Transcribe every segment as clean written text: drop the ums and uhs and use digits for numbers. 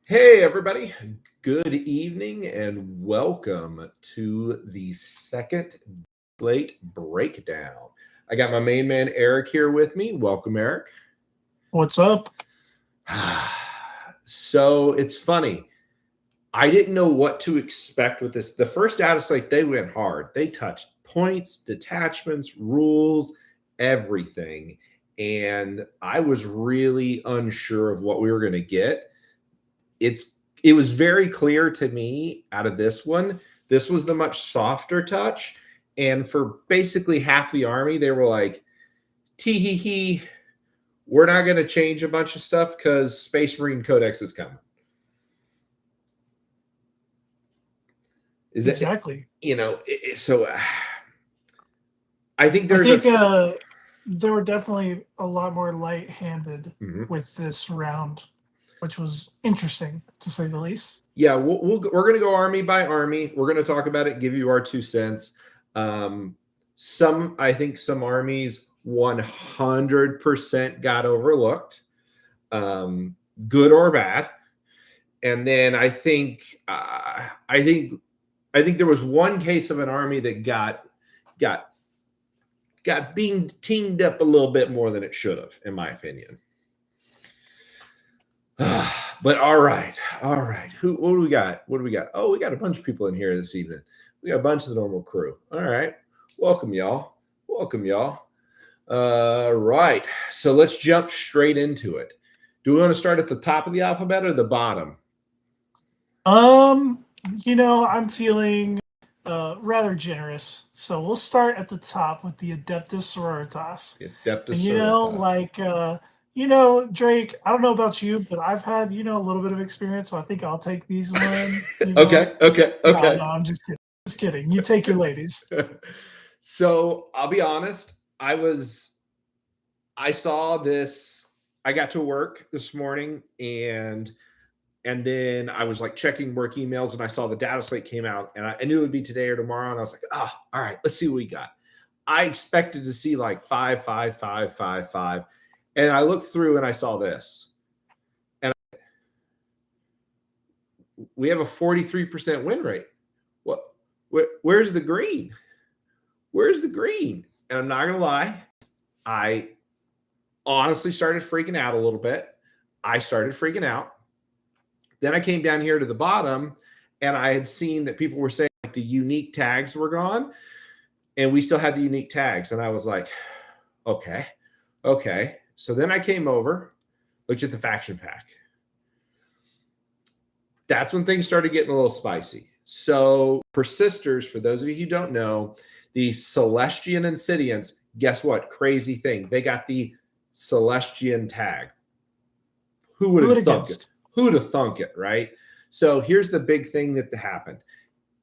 Hey, everybody. Good evening and welcome to the second slate breakdown. I got my main man, Eric, here with me. Welcome, Eric. What's up? So it's funny. I didn't know what to expect with this. The first data slate, they went hard. They touched points, detachments, rules, everything. And I was really unsure of what we were going to get. It was very clear to me out of this one, this was the much softer touch. And for basically half the army, they were like, tee hee hee, we're not going to change a bunch of stuff because Space Marine Codex is coming. Exactly. So I think there were definitely a lot more light-handed with this round, which was interesting to say the least. Yeah, we're going to go army by army. We're going to talk about it, give you our 2 cents. I think some armies 100% got overlooked, good or bad. And then I think there was one case of an army that got being teamed up a little bit more than it should have, in my opinion. But all right. What do we got? Oh, we got a bunch of people in here this evening. We got a bunch of the normal crew. All right. Welcome, y'all. Right. So let's jump straight into it. Do we want to start at the top of the alphabet or the bottom? I'm feeling rather generous. So we'll start at the top with the Adeptus Sororitas. Drake, I don't know about you, but I've had, a little bit of experience, so I think I'll take these one. Okay. No, I'm just kidding. You take your ladies. So I'll be honest. I saw this. I got to work this morning and then I was like checking work emails and I saw the data slate came out and I knew it would be today or tomorrow. And I was like, all right, let's see what we got. I expected to see like 5, 5, 5, 5, 5. And I looked through and I saw this. And we have a 43% win rate. Where's the green? And I'm not going to lie. I honestly started freaking out a little bit. Then I came down here to the bottom and I had seen that people were saying like the unique tags were gone and we still had the unique tags. And I was like, okay. So then I came over, looked at the faction pack. That's when things started getting a little spicy. So for sisters, for those of you who don't know, the Celestian and Sidians, guess what? Crazy thing. They got the Celestian tag. Who would have thunk it? Who would have thunk it, right? So here's the big thing that happened.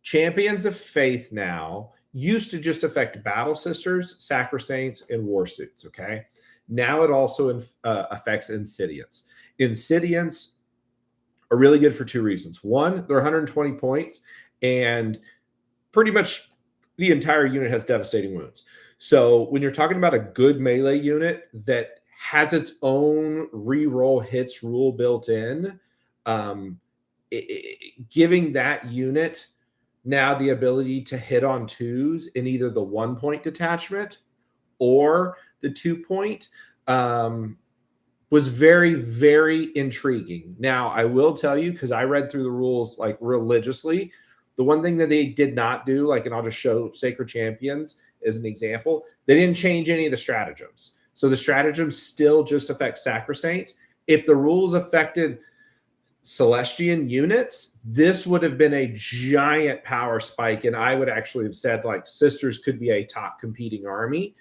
Champions of Faith now used to just affect Battle Sisters, Sacrosaints, and War Suits, okay? Now it also affects Insidians. Insidians are really good for 2 reasons. One, they're 120 points, and pretty much the entire unit has devastating wounds. So when you're talking about a good melee unit that has its own reroll hits rule built in, giving that unit now the ability to hit on 2s in either the 1-point detachment or the 2-point was very, very intriguing. Now, I will tell you, because I read through the rules like religiously, the one thing that they did not do, and I'll just show Sacred Champions as an example, they didn't change any of the stratagems. So the stratagems still just affect Sacrosaints. If the rules affected Celestian units, this would have been a giant power spike, and I would actually have said like Sisters could be a top competing army.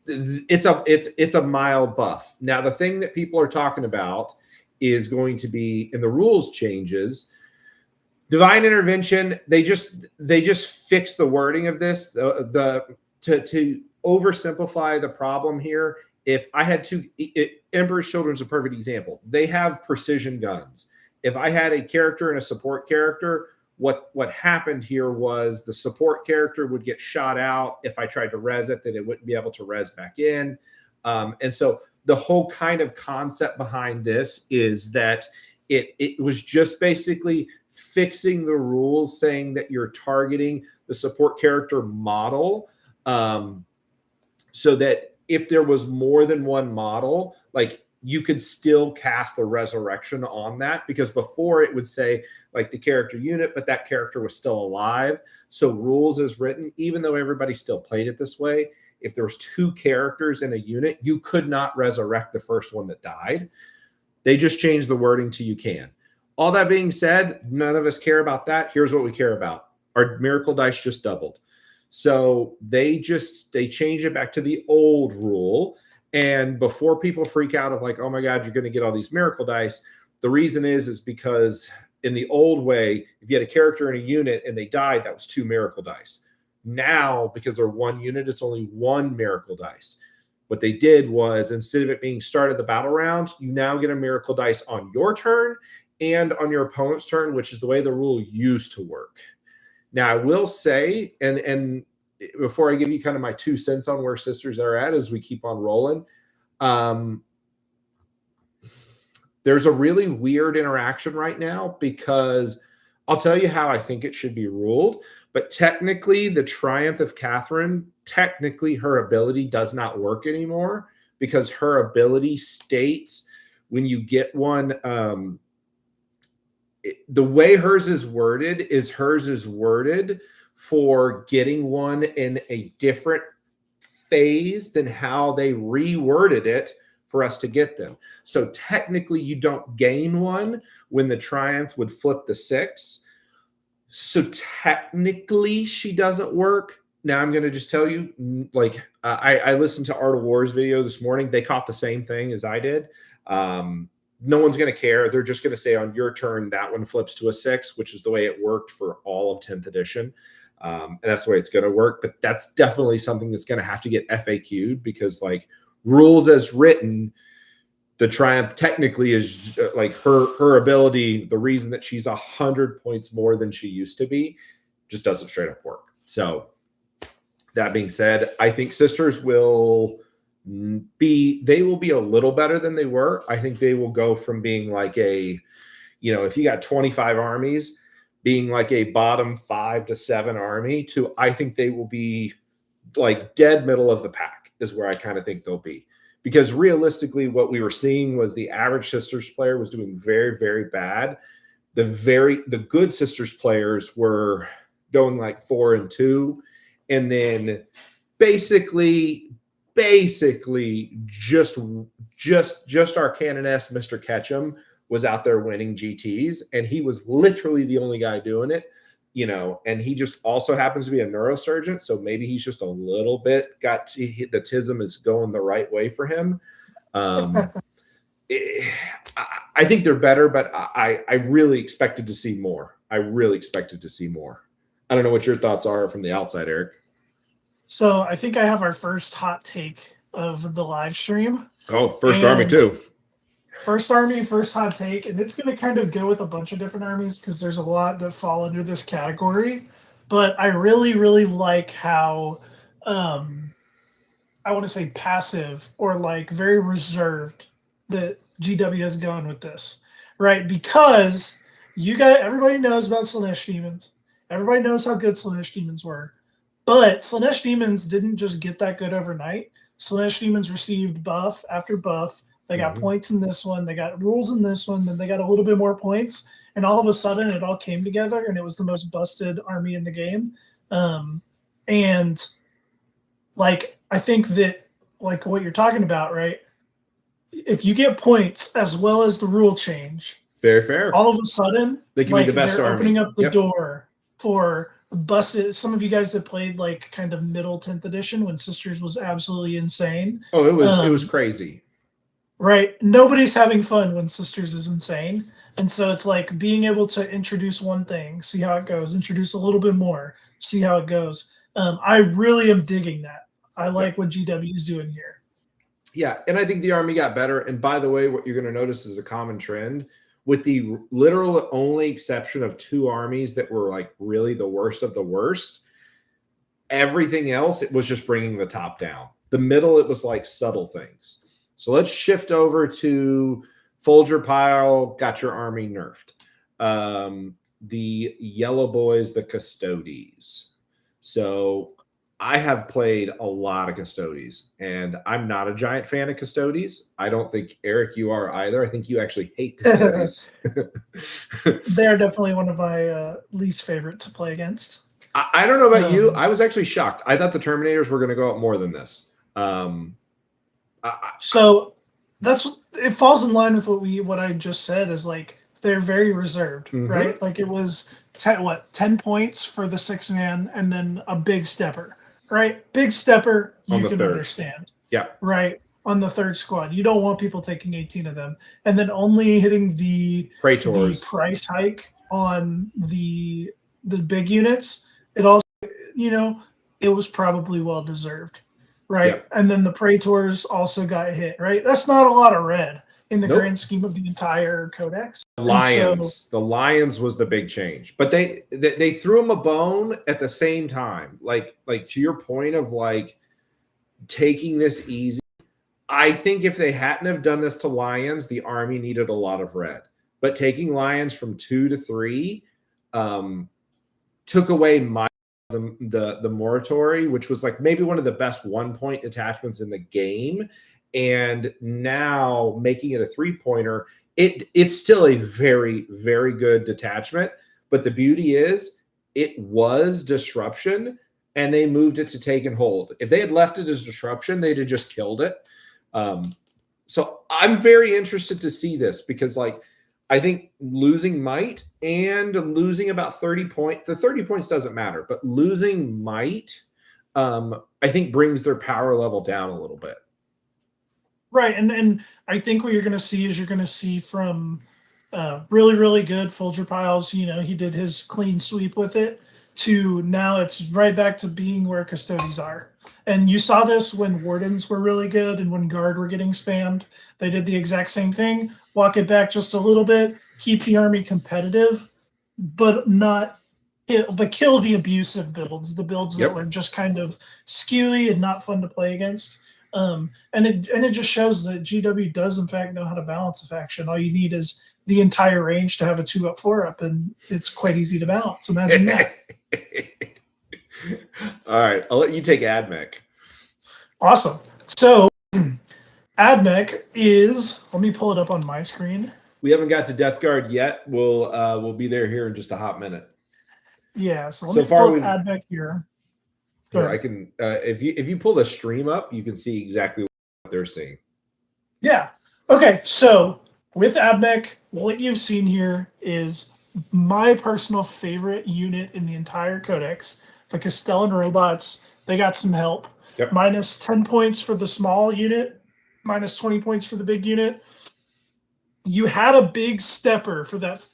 It's a mild buff. Now the thing that people are talking about is going to be in the rules changes. Divine Intervention, they just fix the wording of this to oversimplify the problem here. If I had Emperor's Children is a perfect example. They have precision guns. If I had a character and a support character, what happened here was the support character would get shot out. If I tried to res it, then it wouldn't be able to res back in. And so the whole kind of concept behind this is that it was just basically fixing the rules, saying that you're targeting the support character model, so that if there was more than one model, like you could still cast the resurrection on that, because before it would say like the character unit, but that character was still alive. So rules as written, even though everybody still played it this way, if there was 2 characters in a unit, you could not resurrect the first one that died. They just changed the wording to you can. All that being said, none of us care about that. Here's what we care about. Our miracle dice just doubled. So they changed it back to the old rule. And before people freak out of like, oh my God, you're going to get all these miracle dice, the reason is because in the old way, if you had a character in a unit and they died, that was 2 miracle dice. Now, because they're 1 unit, it's only 1 miracle dice. What they did was, instead of it being start of the battle round, you now get a miracle dice on your turn and on your opponent's turn, which is the way the rule used to work. Now, I will say, and before I give you kind of my 2 cents on where sisters are at as we keep on rolling, there's a really weird interaction right now, because I'll tell you how I think it should be ruled. But technically, the Triumph of Catherine, technically her ability does not work anymore, because her ability states when you get one, the way hers is worded for getting one in a different phase than how they reworded it for us to get them. So technically you don't gain one when the Triumph would flip the 6. So technically she doesn't work. Now I'm going to just tell you, like, I listened to Art of War's video this morning. They caught the same thing as I did. No one's going to care. They're just going to say on your turn, that one flips to a 6, which is the way it worked for all of 10th edition. And that's the way it's going to work. But that's definitely something that's going to have to get FAQ'd, because like rules as written, the Triumph technically is like her ability. The reason that she's 100 points more than she used to be just doesn't straight up work. So that being said, I think sisters will be a little better than they were. I think they will go from being like a, if you got 25 armies, being like a bottom 5 to 7 army, to I think they will be like dead middle of the pack is where I kind of think they'll be. Because realistically, what we were seeing was the average sisters player was doing very, very bad. The good sisters players were going like 4-2, and then basically just our canoness, Mr. Ketchum, was out there winning GTs, and he was literally the only guy doing it, and he just also happens to be a neurosurgeon, so maybe he's just a little bit the tism is going the right way for him. I think they're better, but I really expected to see more. I don't know what your thoughts are from the outside, Eric. So I think I have our first hot take of the live stream. Oh, first army too. First army, first hot take, and it's going to kind of go with a bunch of different armies because there's a lot that fall under this category. But I really, really like how I want to say passive or like very reserved that GW has gone with this, right? Because everybody knows about Slaanesh Demons. Everybody knows how good Slaanesh Demons were. But Slaanesh Demons didn't just get that good overnight. Slaanesh Demons received buff after buff. They got points in this one. They got rules in this one. Then they got a little bit more points. And all of a sudden, it all came together, and it was the most busted army in the game. And, like, I think that, like, what you're talking about, right? If you get points as well as the rule change, fair. All of a sudden, they can be the best they're army. Opening up the door for busted. Some of you guys that played, like, kind of middle 10th edition when Sisters was absolutely insane. Oh, it was crazy. Right. Nobody's having fun when Sisters is insane. And so it's like being able to introduce one thing, see how it goes, introduce a little bit more, see how it goes. I really am digging that. I like what GW is doing here. Yeah, and I think the army got better. And by the way, what you're going to notice is a common trend, with the literal only exception of 2 armies that were like really the worst of the worst. Everything else, it was just bringing the top down. The middle, it was like subtle things. So let's shift over to Folger Pile, got your army nerfed. The yellow boys, the Custodes. So I have played a lot of Custodes, and I'm not a giant fan of Custodes. I don't think, Eric, you are either. I think you actually hate Custodes. They're definitely one of my least favorite to play against. I don't know about you. I was actually shocked. I thought the Terminators were going to go up more than this. So it falls in line with what I just said, is like they're very reserved, right? Like it was 10 points for the 6-man and then a big stepper, right? Big stepper, you can understand. Yeah. Right. On the third squad. You don't want people taking 18 of them. And then only hitting the price hike on the big units. It also, it was probably well deserved. Right. Yeah. And then the Praetors also got hit, right? That's not a lot of red in the grand scheme of the entire codex. The Lions was the big change. But they threw him a bone at the same time. Like to your point of like taking this easy. I think if they hadn't have done this to Lions, the army needed a lot of red. But taking Lions from 2 to 3 took away the Moratory, which was like maybe one of the best 1-point detachments in the game, and now making it a 3-pointer, it's still a very, very good detachment. But the beauty is it was disruption, and they moved it to take and hold. If they had left it as disruption, they'd have just killed it. So I'm very interested to see this, because like I think losing might and losing about 30 points, the 30 points doesn't matter, but losing might, I think brings their power level down a little bit. Right. And I think what you're going to see from really, really good Folger Piles, he did his clean sweep with it, to now it's right back to being where Custodes are. And you saw this when Wardens were really good and when Guard were getting spammed. They did the exact same thing. Walk it back just a little bit, keep the army competitive, but kill the abusive builds, the builds that were just kind of skewy and not fun to play against. And it just shows that GW does in fact know how to balance a faction. All you need is the entire range to have a 2-up, 4-up, and it's quite easy to balance. Imagine that. All right, I'll let you take AdMech. Awesome. So AdMech is, let me pull it up on my screen. We haven't got to Death Guard yet. We'll be there here in just a hot minute. Yeah. So let me pull up AdMech here. Here, I can if you pull the stream up, you can see exactly what they're seeing. Yeah. Okay. So with AdMech, what you've seen here is my personal favorite unit in the entire codex. The Castellan robots, they got some help. Yep. Minus 10 points for the small unit, minus 20 points for the big unit. You had a big stepper for that.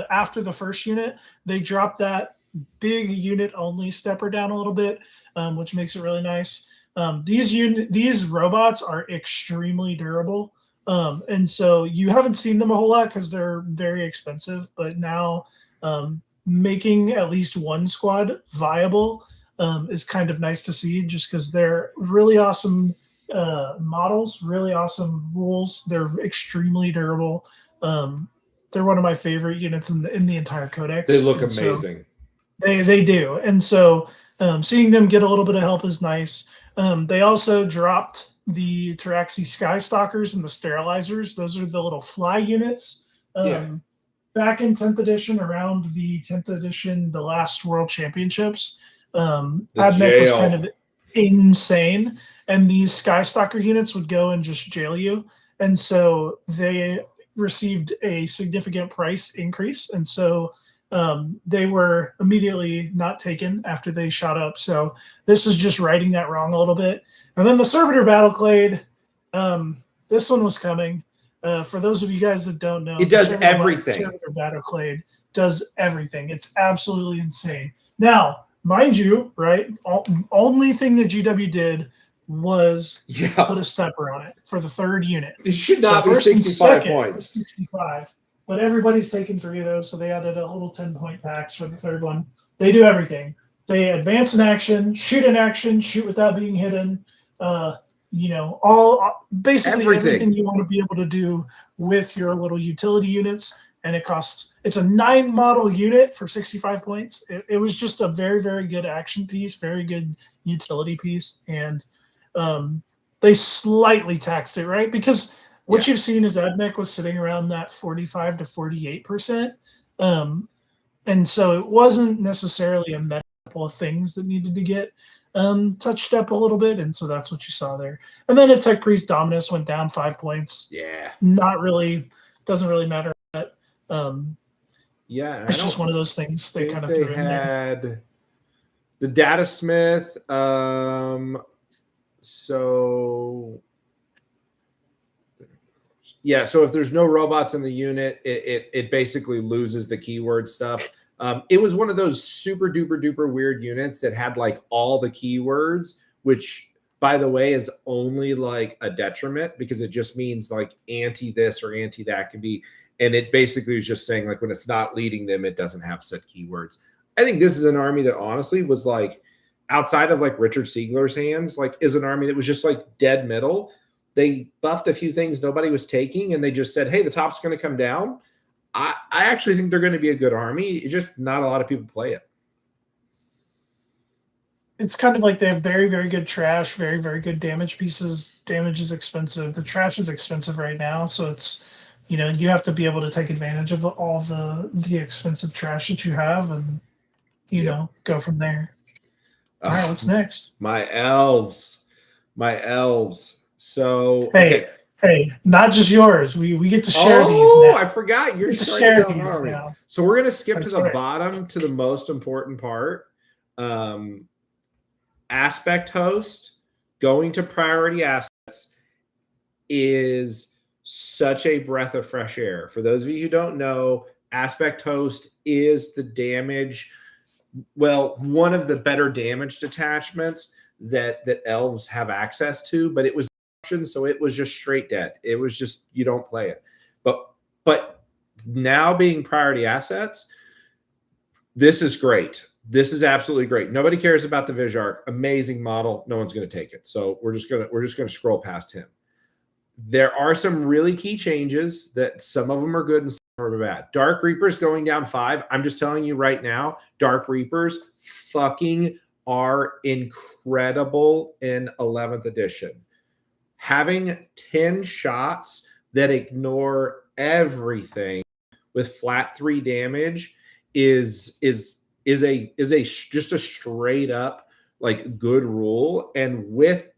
After the first unit, they dropped that big unit only stepper down a little bit, which makes it really nice. These robots are extremely durable. And so you haven't seen them a whole lot because they're very expensive, but now making at least one squad viable is kind of nice to see, just because they're really awesome models, really awesome rules. They're extremely durable. They're one of my favorite units in the entire codex. They look amazing. So they do. And so seeing them get a little bit of help is nice. They also dropped the Taraxi Skystalkers and the Sterilizers. Those are the little fly units. Back in 10th edition, around the 10th edition, the last World Championships, AdMech was kind of insane. And these Skystalker units would go and just jail you. And so they received a significant price increase. And so they were immediately not taken after they shot up. So this is just righting that wrong a little bit. And then the Servitor Battleclade, this one was coming. For those of you guys that don't know, it does everything. Servitor Battlecade does everything. It's absolutely insane. Now, mind you, right, only thing that GW did was put a stepper on it for the third unit. It should not be 65 points. 65. But everybody's taken 3 of those, so they added a little 10-point tax for the third one. They do everything. They advance in action, shoot without being hidden. all basically Everything. everything you want to be able to do with your little utility units. And it's a 9-model unit for 65 points. It was just a very, very good action piece, very good utility piece. And they slightly taxed it, right? Because what you've seen is AdMech was sitting around that 45 to 48%. And so it wasn't necessarily a couple of things that needed to get touched up a little bit. And so that's what you saw there. And then Tech Priest Dominus went down 5 points. Yeah. Not really, doesn't really matter. Yeah, it's just one of those things they kind of threw in there. Had the Datasmith. So yeah, so if there's no robots in the unit, it basically loses the keyword stuff. It was one of those super duper duper weird units that had like all the keywords, which by the way is only like a detriment because it just means like anti this or anti that can be. And it basically is just saying like when it's not leading them, it doesn't have set keywords. I think this is an army that honestly was like outside of like Richard Siegler's hands, like is an army that was just like dead middle. They buffed a few things nobody was taking and they just said, hey, the top's going to come down. I actually think they're going to be a good army. It's just not a lot of people play it. It's kind of like they have very, very good trash, very, very good damage pieces. Damage is expensive. The trash is expensive right now. So it's, you have to be able to take advantage of all the expensive trash that you have and, go from there. All right, what's next? My elves. So hey, not just yours. We get to share these now. I forgot. You're to share these now. So we're going to skip to the bottom to the most important part. Aspect host going to priority assets is such a breath of fresh air. For those of you who don't know, aspect host is the damage. Well, one of the better damage detachments that elves have access to, but it was so it was just straight dead. It was just you don't play it. But now being priority assets, this is great. This is absolutely great. Nobody cares about the Vijarch. Amazing model. No one's going to take it. So we're just gonna scroll past him. There are some really key changes that some of them are good and some are bad. Dark Reapers going down 5. I'm just telling you right now, Dark Reapers fucking are incredible in 11th edition. Having 10 shots that ignore everything with flat 3 damage is just a straight up like good rule. And with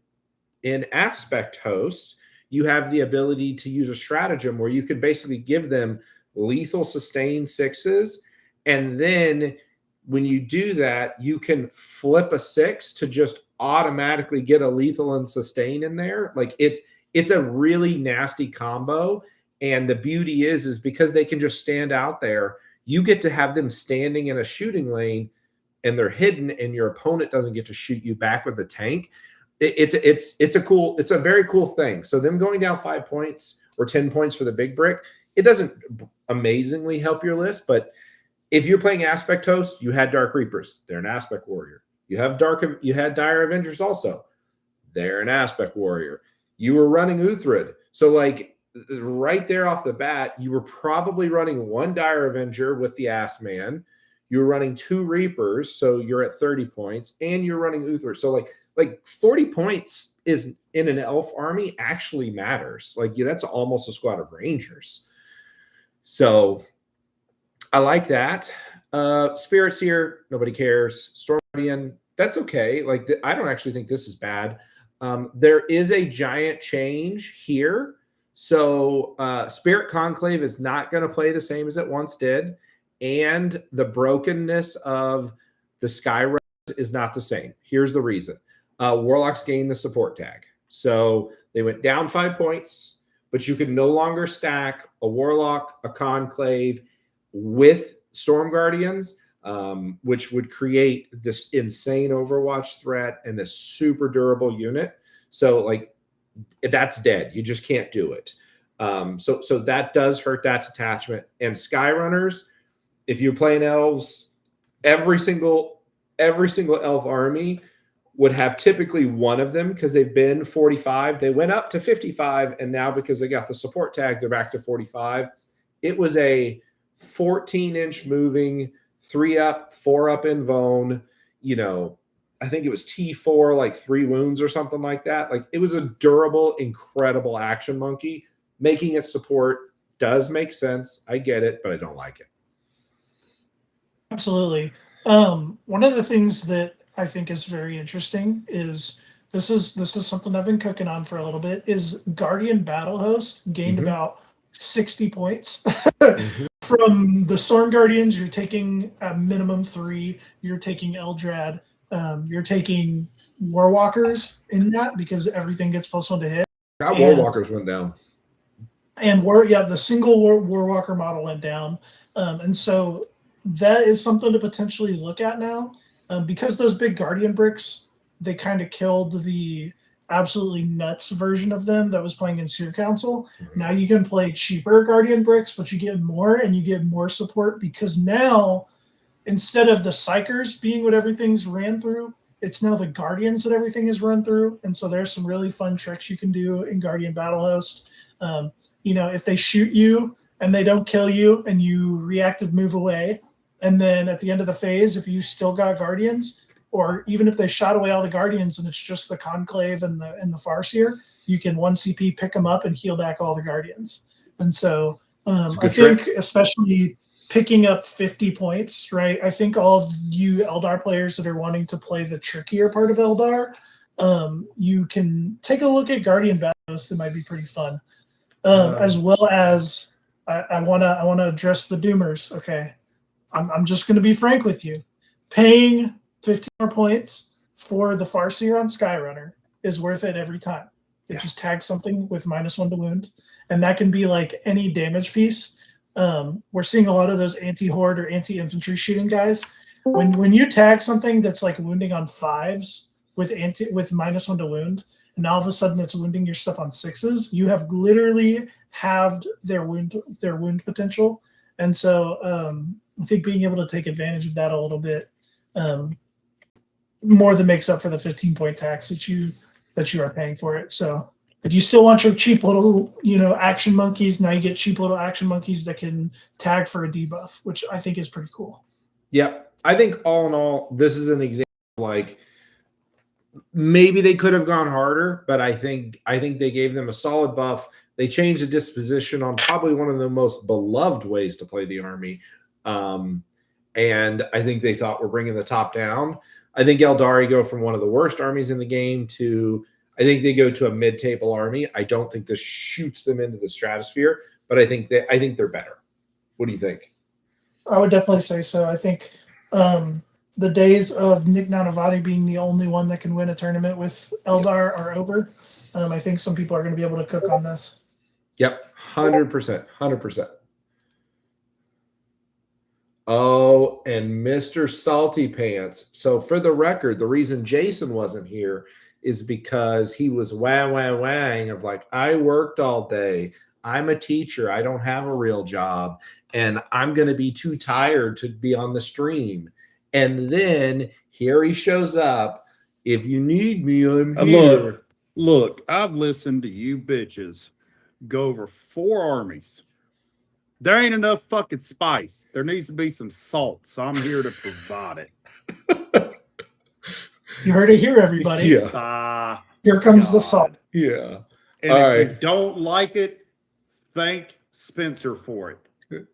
an aspect host, you have the ability to use a stratagem where you can basically give them lethal sustain 6s. And then when you do that, you can flip a 6 to just automatically get a lethal and sustain in there. Like it's a really nasty combo. And the beauty is because they can just stand out there, you get to have them standing in a shooting lane and they're hidden and your opponent doesn't get to shoot you back with the tank. It's a very cool thing. So them going down 5 points or 10 points for the big brick, it doesn't amazingly help your list, but if you're playing Aspect Host, you had Dark Reapers. They're an Aspect Warrior. You had Dire Avengers also. They're an Aspect Warrior. You were running Uthred. So like right there off the bat, you were probably running 1 Dire Avenger with the Ass Man. You were running 2 Reapers, so you're at 30 points, and you're running Uthred. So like 40 points is in an elf army actually matters. Like that's almost a squad of Rangers. So I like that. Spirits here, nobody cares. Storm Guardian, that's okay. Like I don't actually think this is bad. There is a giant change here. So Spirit Conclave is not going to play the same as it once did. And the brokenness of the Skyrim is not the same. Here's the reason. Warlocks gain the support tag. So they went down 5 points, but you can no longer stack a Warlock, a Conclave with Storm Guardians, which would create this insane Overwatch threat and this super durable unit. So like that's dead. You just can't do it. So that does hurt that detachment. And Skyrunners, if you're playing elves, every single elf army would have typically one of them because they've been 45. They went up to 55, and now because they got the support tag, they're back to 45. It was a 14-inch moving, 3 up, 4 up in Vone. I think it was T4, like 3 wounds or something like that. Like, it was a durable, incredible action monkey. Making it support does make sense. I get it, but I don't like it. Absolutely. One of the things that I think is very interesting is this is something I've been cooking on for a little bit, is Guardian Battle Host gained about 60 points. From the Storm Guardians, you're taking a minimum 3. You're taking Eldrad. You're taking Warwalkers in that because everything gets +1 to hit. Warwalkers went down. And the single Warwalker model went down. And so that is something to potentially look at now. Because those big Guardian bricks, they kind of killed the absolutely nuts version of them that was playing in Seer Council. Now you can play cheaper Guardian bricks, but you get more, and you get more support because now, instead of the Psychers being what everything's ran through, it's now the Guardians that everything is run through. And so there's some really fun tricks you can do in Guardian Battle Host. If they shoot you and they don't kill you and you reactive move away, and then at the end of the phase, if you still got Guardians, or even if they shot away all the Guardians and it's just the Conclave and the Farseer, you can 1 CP pick them up and heal back all the Guardians. And so I think especially picking up 50 points, right? I think all of you Eldar players that are wanting to play the trickier part of Eldar, you can take a look at Guardian Battles. That might be pretty fun. As well as I want to address the Doomers. Okay, I'm just going to be frank with you. Paying 15 more points for the Farseer on Skyrunner is worth it every time. It just tags something with -1 to wound, and that can be like any damage piece. We're seeing a lot of those anti-horde or anti-infantry shooting guys. When you tag something that's like wounding on 5s with -1 to wound, and all of a sudden it's wounding your stuff on 6s, you have literally halved their wound potential. And so I think being able to take advantage of that a little bit more than makes up for the 15-point tax that you are paying for it. So if you still want your cheap little action monkeys, now you get cheap little action monkeys that can tag for a debuff, which I think is pretty cool. Yep. I think all in all, this is an example like maybe they could have gone harder, but I think they gave them a solid buff. They changed the disposition on probably one of the most beloved ways to play the army. And I think they thought we're bringing the top down. I think Eldari go from one of the worst armies in the game to, I think they go to a mid-table army. I don't think this shoots them into the stratosphere, but I think they're better. What do you think? I would definitely say so. I think the days of Nick Nanavati being the only one that can win a tournament with Eldar are over. I think some people are going to be able to cook on this. Yep, 100%, 100%. Oh, and Mr. Salty Pants. So for the record, the reason Jason wasn't here is because he was wang of like, I worked all day. I'm a teacher. I don't have a real job. And I'm going to be too tired to be on the stream. And then here he shows up. If you need me, I'm here. Look, I've listened to you bitches go over 4 armies. There ain't enough fucking spice. There needs to be some salt, so I'm here to provide it. You heard it here, everybody. Yeah. Here comes the salt. Yeah. And All if right. you don't like it, thank Spencer for it.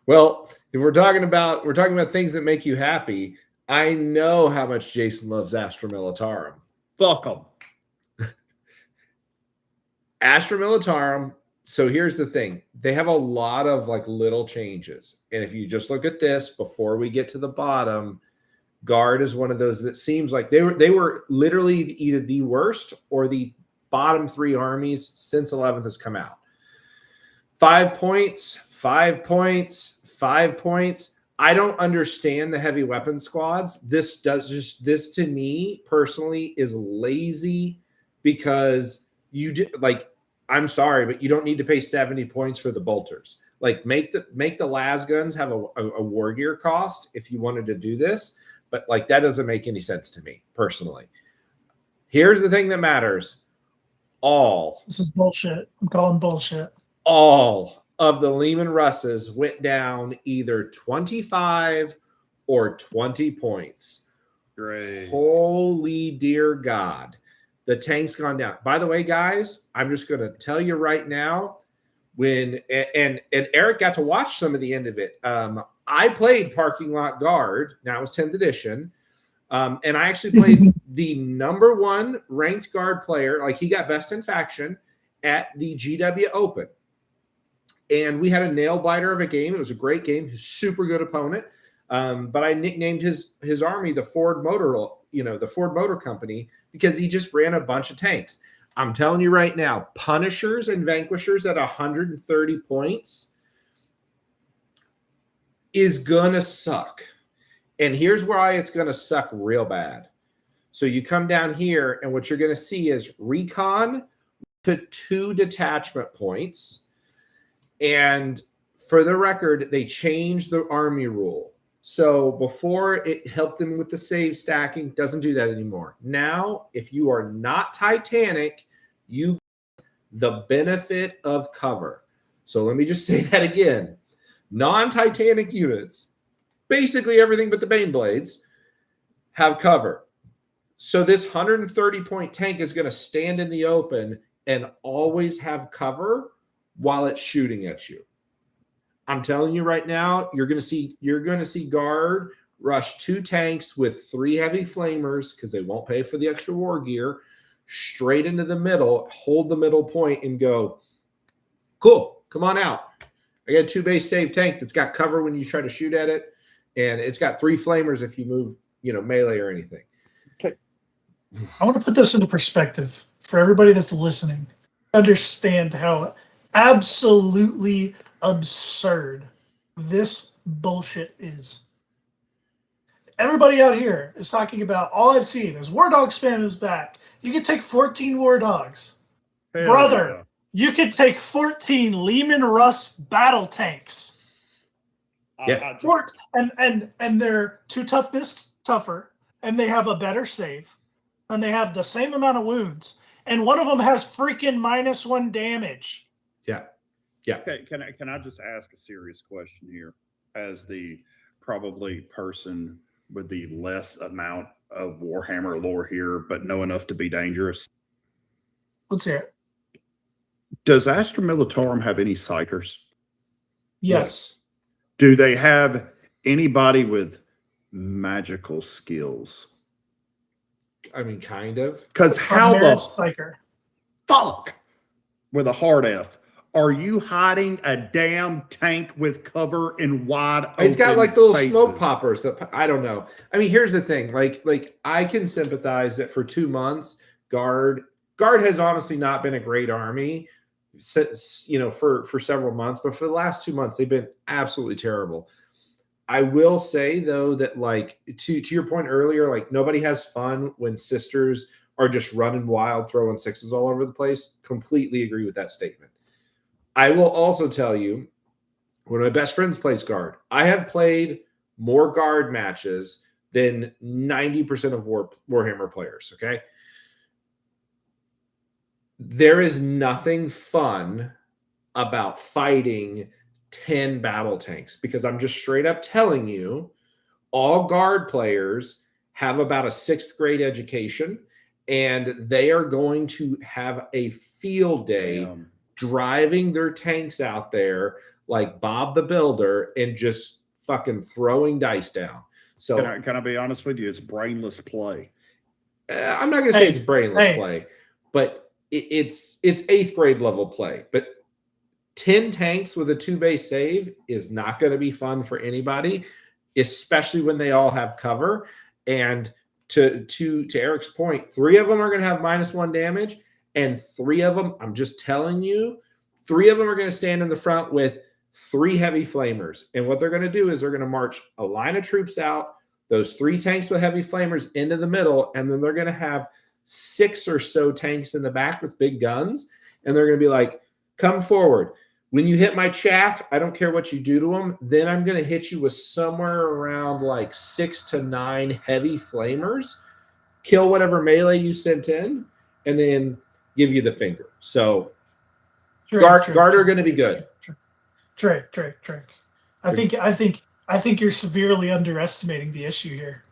Well, if we're talking about things that make you happy, I know how much Jason loves Astra Militarum. Fuck them. Astra Militarum. So here's the thing. They have a lot of like little changes. And if you just look at this before we get to the bottom, Guard is one of those that seems like they were literally either the worst or the bottom 3 armies since 11th has come out. 5 points, 5 points, 5 points. I don't understand the heavy weapon squads. This to me personally is lazy because I'm sorry, but you don't need to pay 70 points for the bolters. Like make the las guns have a war gear cost if you wanted to do this. but like that doesn't make any sense to me personally. Here's the thing that matters. This is bullshit. I'm calling bullshit. All of the Lehman Russes went down either 25 or 20 points. Great. Holy dear God. The tank's gone down. By the way, guys, I'm just going to tell you right now, when and Eric got to watch some of the end of it. I played Parking Lot Guard. Now it's 10th edition. And I actually played the #1 ranked guard player. Like, he got best in faction at the GW Open. And we had a nail biter of a game. It was a great game. He's a super good opponent. But I nicknamed his army the Ford Motor, the Ford Motor Company, because he just ran a bunch of tanks. I'm telling you right now, Punishers and Vanquishers at 130 points is gonna suck. And here's why it's gonna suck real bad. So you come down here, and what you're gonna see is recon to 2 detachment points. And for the record, they changed the army rule. So before, it helped them with the save stacking, doesn't do that anymore. Now, if you are not Titanic, you get the benefit of cover. So let me just say that again. Non-Titanic units, basically everything but the Baneblades, have cover. So this 130-point tank is going to stand in the open and always have cover while it's shooting at you. I'm telling you right now, you're going to see guard rush 2 tanks with 3 heavy flamers, because they won't pay for the extra war gear, straight into the middle, hold the middle point, and go, cool, come on out. I got a 2-base save tank that's got cover when you try to shoot at it, and it's got 3 flamers if you move, melee or anything. Okay. I want to put this into perspective for everybody that's listening. Understand how absolutely absurd this bullshit is. Everybody out here is talking about, all I've seen is War Dog spam is back. You can take 14 War Dogs. Hell Brother, yeah. you can take 14 Lehman Russ battle tanks. Yeah. And they're 2 toughness tougher, and they have a better save, and they have the same amount of wounds, and one of them has freaking -1 damage. Yeah. Yeah. Okay, can I just ask a serious question here, as the probably person with the less amount of Warhammer lore here, but know enough to be dangerous? Let's hear it. Does Astra Militarum have any psychers? Yes. Do they have anybody with magical skills? I mean, kind of. Because how the Psyker. fuck, with a hard F, are you hiding a damn tank with cover in wide open It's got like the little spaces? smoke poppers that, I don't know. I mean, here's the thing. Like I can sympathize that for 2 months, Guard has honestly not been a great army since, for several months, but for the last 2 months, they've been absolutely terrible. I will say, though, that like to your point earlier, like nobody has fun when sisters are just running wild, throwing 6s all over the place. Completely agree with that statement. I will also tell you, one of my best friends plays Guard. I have played more Guard matches than 90% of Warhammer players, okay? There is nothing fun about fighting 10 battle tanks, because I'm just straight up telling you, all Guard players have about a 6th grade education, and they are going to have a field day driving their tanks out there like Bob the Builder and just fucking throwing dice down. So can I be honest with you? It's brainless play. I'm not going to say it's brainless play, but it's 8th grade level play. But 10 tanks with a 2-base save is not going to be fun for anybody, especially when they all have cover. And to Eric's point, 3 of them are going to have -1 damage, and 3 of them, I'm just telling you, 3 of them are going to stand in the front with 3 heavy flamers. And what they're going to do is they're going to march a line of troops out, those 3 tanks with heavy flamers into the middle, and then they're going to have 6 or so tanks in the back with big guns, and they're going to be like, come forward. When you hit my chaff, I don't care what you do to them. Then I'm going to hit you with somewhere around like 6 to 9 heavy flamers, kill whatever melee you sent in, and then give you the finger. So guard are going to be good. Drake. I think you're severely underestimating the issue here,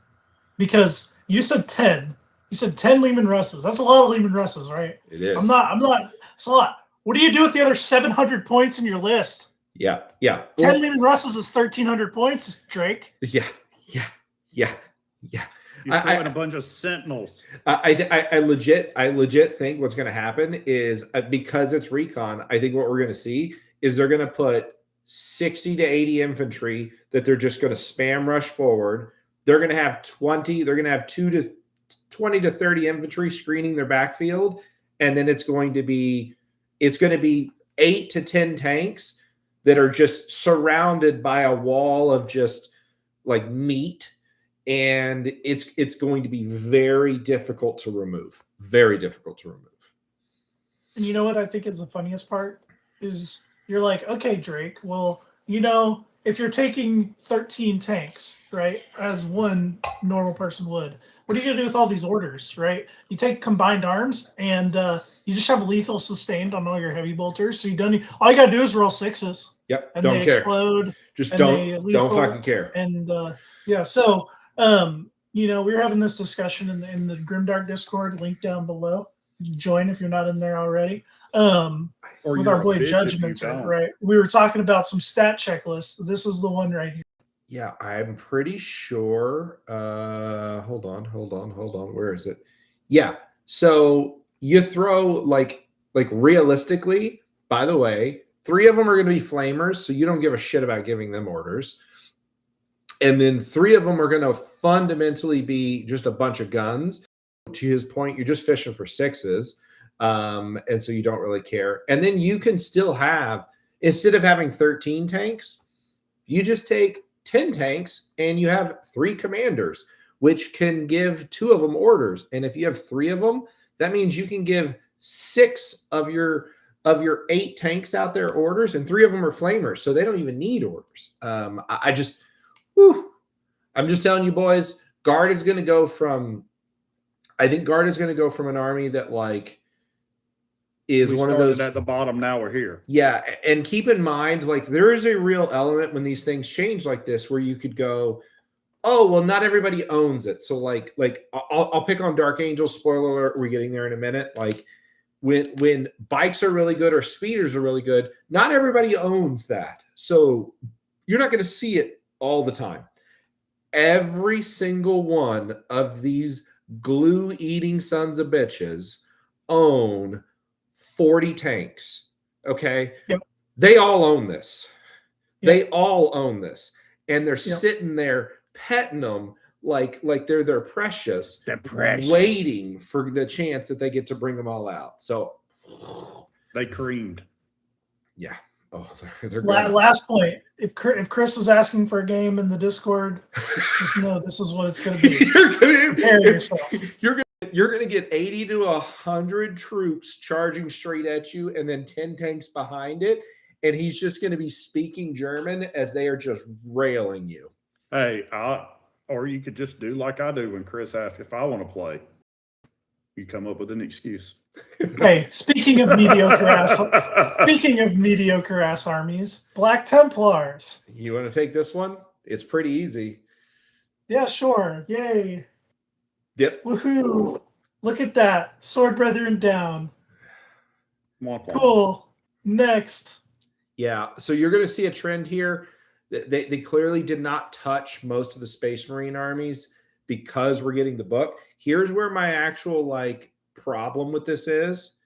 because you said 10. You said 10 Lehman Russes. That's a lot of Lehman Russes, right? It is. I'm not. It's a lot. What do you do with the other 700 points in your list? Yeah. 10 Lehman Russes is 1,300 points, Drake. Yeah. You're throwing a bunch of sentinels. I legit think what's going to happen is, because it's recon, I think what we're going to see is they're going to put 60 to 80 infantry that they're just going to spam rush forward. They're going to have 20 to 30 infantry screening their backfield, and then it's going to be 8 to 10 tanks that are just surrounded by a wall of just like meat, and it's going to be very difficult to remove. Very difficult to remove. And you know what I think is the funniest part is, you're like, okay, Drake, well, you know, if you're taking 13 tanks, right, as one normal person would, what are you going to do with all these orders, right? You take combined arms, and you just have lethal sustained on all your heavy bolters. So all you got to do is roll 6s. Yep, and don't they care. Explode. Just don't fucking care. And yeah, so you know, we were having this discussion in the Grimdark Discord, link down below. Join if you're not in there already. With our boy Judgment, right? We were talking about some stat checklists. This is the one right here. Yeah, I'm pretty sure. Hold on. Where is it? Yeah. So you throw like realistically, by the way, 3 of them are going to be flamers, so you don't give a shit about giving them orders. And then 3 of them are going to fundamentally be just a bunch of guns. To his point, you're just fishing for 6s. And so you don't really care. And then you can still have, instead of having 13 tanks, you just take 10 tanks and you have 3 commanders, which can give 2 of them orders. And if you have 3 of them, that means you can give 6 of your 8 tanks out there orders, and 3 of them are flamers, so they don't even need orders. I'm just telling you, boys, Guard is going to go from an army that like is one of those at the bottom. Now we're here. Yeah. And keep in mind, like, there is a real element when these things change like this, where you could go, oh, well, not everybody owns it. So like I'll pick on Dark Angels. Spoiler alert, we're getting there in a minute. Like when bikes are really good or speeders are really good, not everybody owns that. So you're not going to see it all the time. Every single one of these glue eating sons of bitches own 40 tanks. Okay. Yep. They all own this. Yep. They all own this. And they're sitting there petting them like they're their precious. They're precious. Waiting for the chance that they get to bring them all out. So they creamed. Yeah. Oh, they're last point. If Chris is asking for a game in the Discord, just know this is what it's going to be. Prepare yourself. You're going to get 80 to 100 troops charging straight at you, and then 10 tanks behind it, and he's just going to be speaking German as they are just railing you. Hey, or you could just do like I do when Chris asks if I want to play. You come up with an excuse. Hey, speaking of mediocre ass armies, Black Templars. You want to take this one? It's pretty easy. Yeah, sure. Yay. Yep. Woohoo. Look at that. Sword Brethren down. Cool. Next. Yeah. So you're going to see a trend here. They clearly did not touch most of the Space Marine armies because we're getting the book. Here's where my actual problem with this is.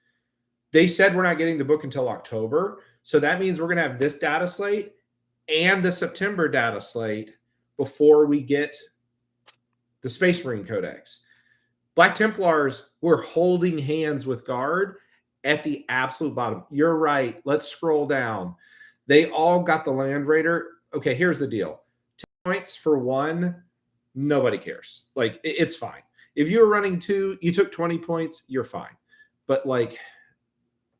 They said we're not getting the book until October. So that means we're going to have this data slate and the September data slate before we get the Space Marine Codex. Black Templars were holding hands with Guard at the absolute bottom. You're right. Let's scroll down. They all got the Land Raider. Okay, here's the deal. 10 points for 1, nobody cares. It's fine. If you were running 2, you took 20 points, you're fine. But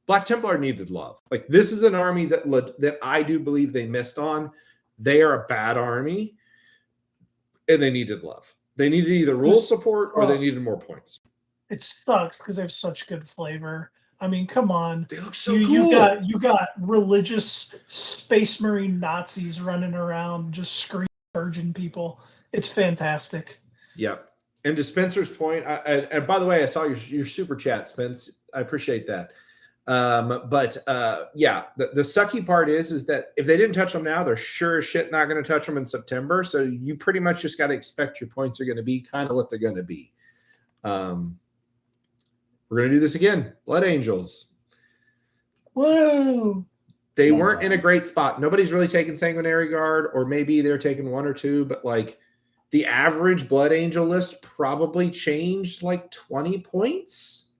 Black Templar needed love. Like, this is an army that I do believe they missed on. They are a bad army, and they needed love. They needed either rule support or they needed more points. It sucks because they have such good flavor. I mean, come on. They look so cool. cool. You got religious Space Marine Nazis running around just screaming, urging people. It's fantastic. Yep. And to Spencer's point, and by the way, I saw your super chat, Spence. I appreciate that. Yeah, the sucky part is that if they didn't touch them now, they're sure as shit not going to touch them in September. So you pretty much just got to expect your points are going to be kind of what they're going to be. We're going to do this again. Blood Angels. Whoa. They weren't in a great spot. Nobody's really taken Sanguinary Guard, or maybe they're taking one or two, but like the average Blood Angel list probably changed like 20 points.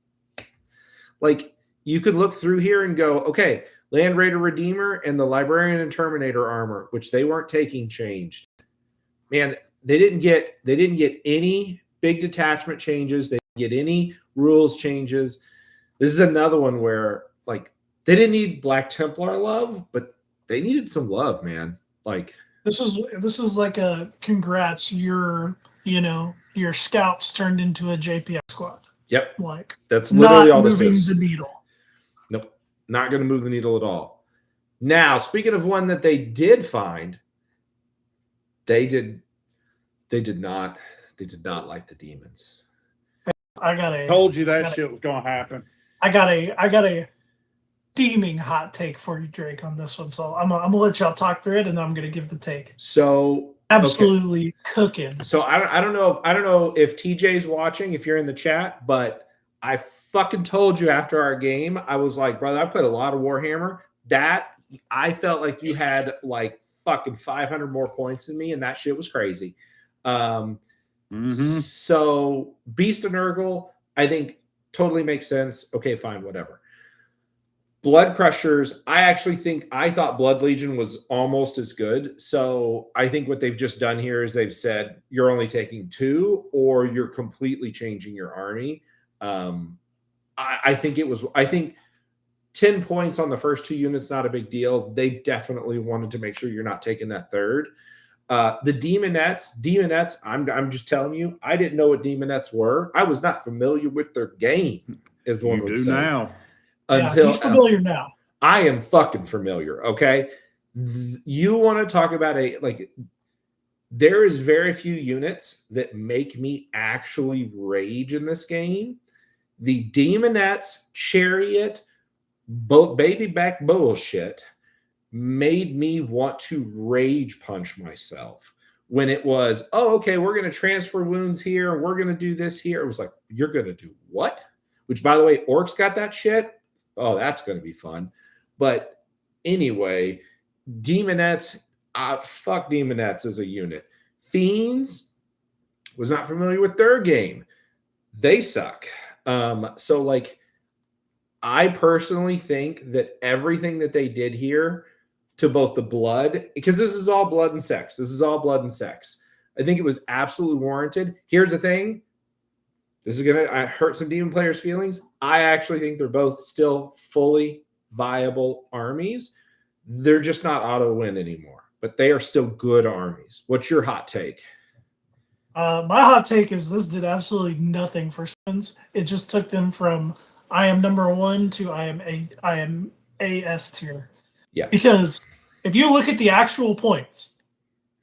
Like, you could look through here and go, okay, Land Raider Redeemer and the Librarian and Terminator armor, which they weren't taking, changed. Man, they didn't get any big detachment changes. They didn't get any rules changes. This is another one where, like, they didn't need Black Templar love, but they needed some love, man. Like, this is like a congrats, your scouts turned into a JPS squad. Yep. Like, that's literally not all this moving is. the needle. Nope. Not going to move the needle at all. Now, speaking of one that they did find, they did not like the demons. Told you that shit was gonna happen. I got a steaming hot take for you, Drake, on this one. So I'm gonna let y'all talk through it, and then I'm gonna give the take. So absolutely cooking. So I don't know if TJ's watching, if you're in the chat, but I fucking told you after our game, I was like, brother, I played a lot of Warhammer. That I felt like you had like fucking 500 more points than me, and that shit was crazy. So Beast of Nurgle, I think totally makes sense. Okay, fine, whatever. Blood Crushers, I thought Blood Legion was almost as good. So I think what they've just done here is they've said you're only taking 2 or you're completely changing your army. I think 10 points on the first 2 units, not a big deal. They definitely wanted to make sure you're not taking that third. The Demonettes, I'm just telling you, I didn't know what Demonettes were. I was not familiar with their game, as one would say. Now. Until he's familiar now. I am fucking familiar, okay? You want to talk about there is very few units that make me actually rage in this game. The Demonettes, Chariot, baby back bullshit made me want to rage punch myself when it was, oh, okay, we're going to transfer wounds here. We're going to do this here. It was like, you're going to do what? Which, by the way, Orcs got that shit. Oh, that's going to be fun. But anyway, Demonettes, fuck Demonettes as a unit. Fiends, was not familiar with their game. They suck. So, like, I personally think that everything that they did here to both the blood, because this is all blood and sex. I think it was absolutely warranted. Here's the thing. This is going to hurt some demon players' feelings. I actually think they're both still fully viable armies. They're just not auto-win anymore, but they are still good armies. What's your hot take? My hot take is this did absolutely nothing for Simmons. It just took them from I am number 1 to I am AS tier. Yeah. Because if you look at the actual points,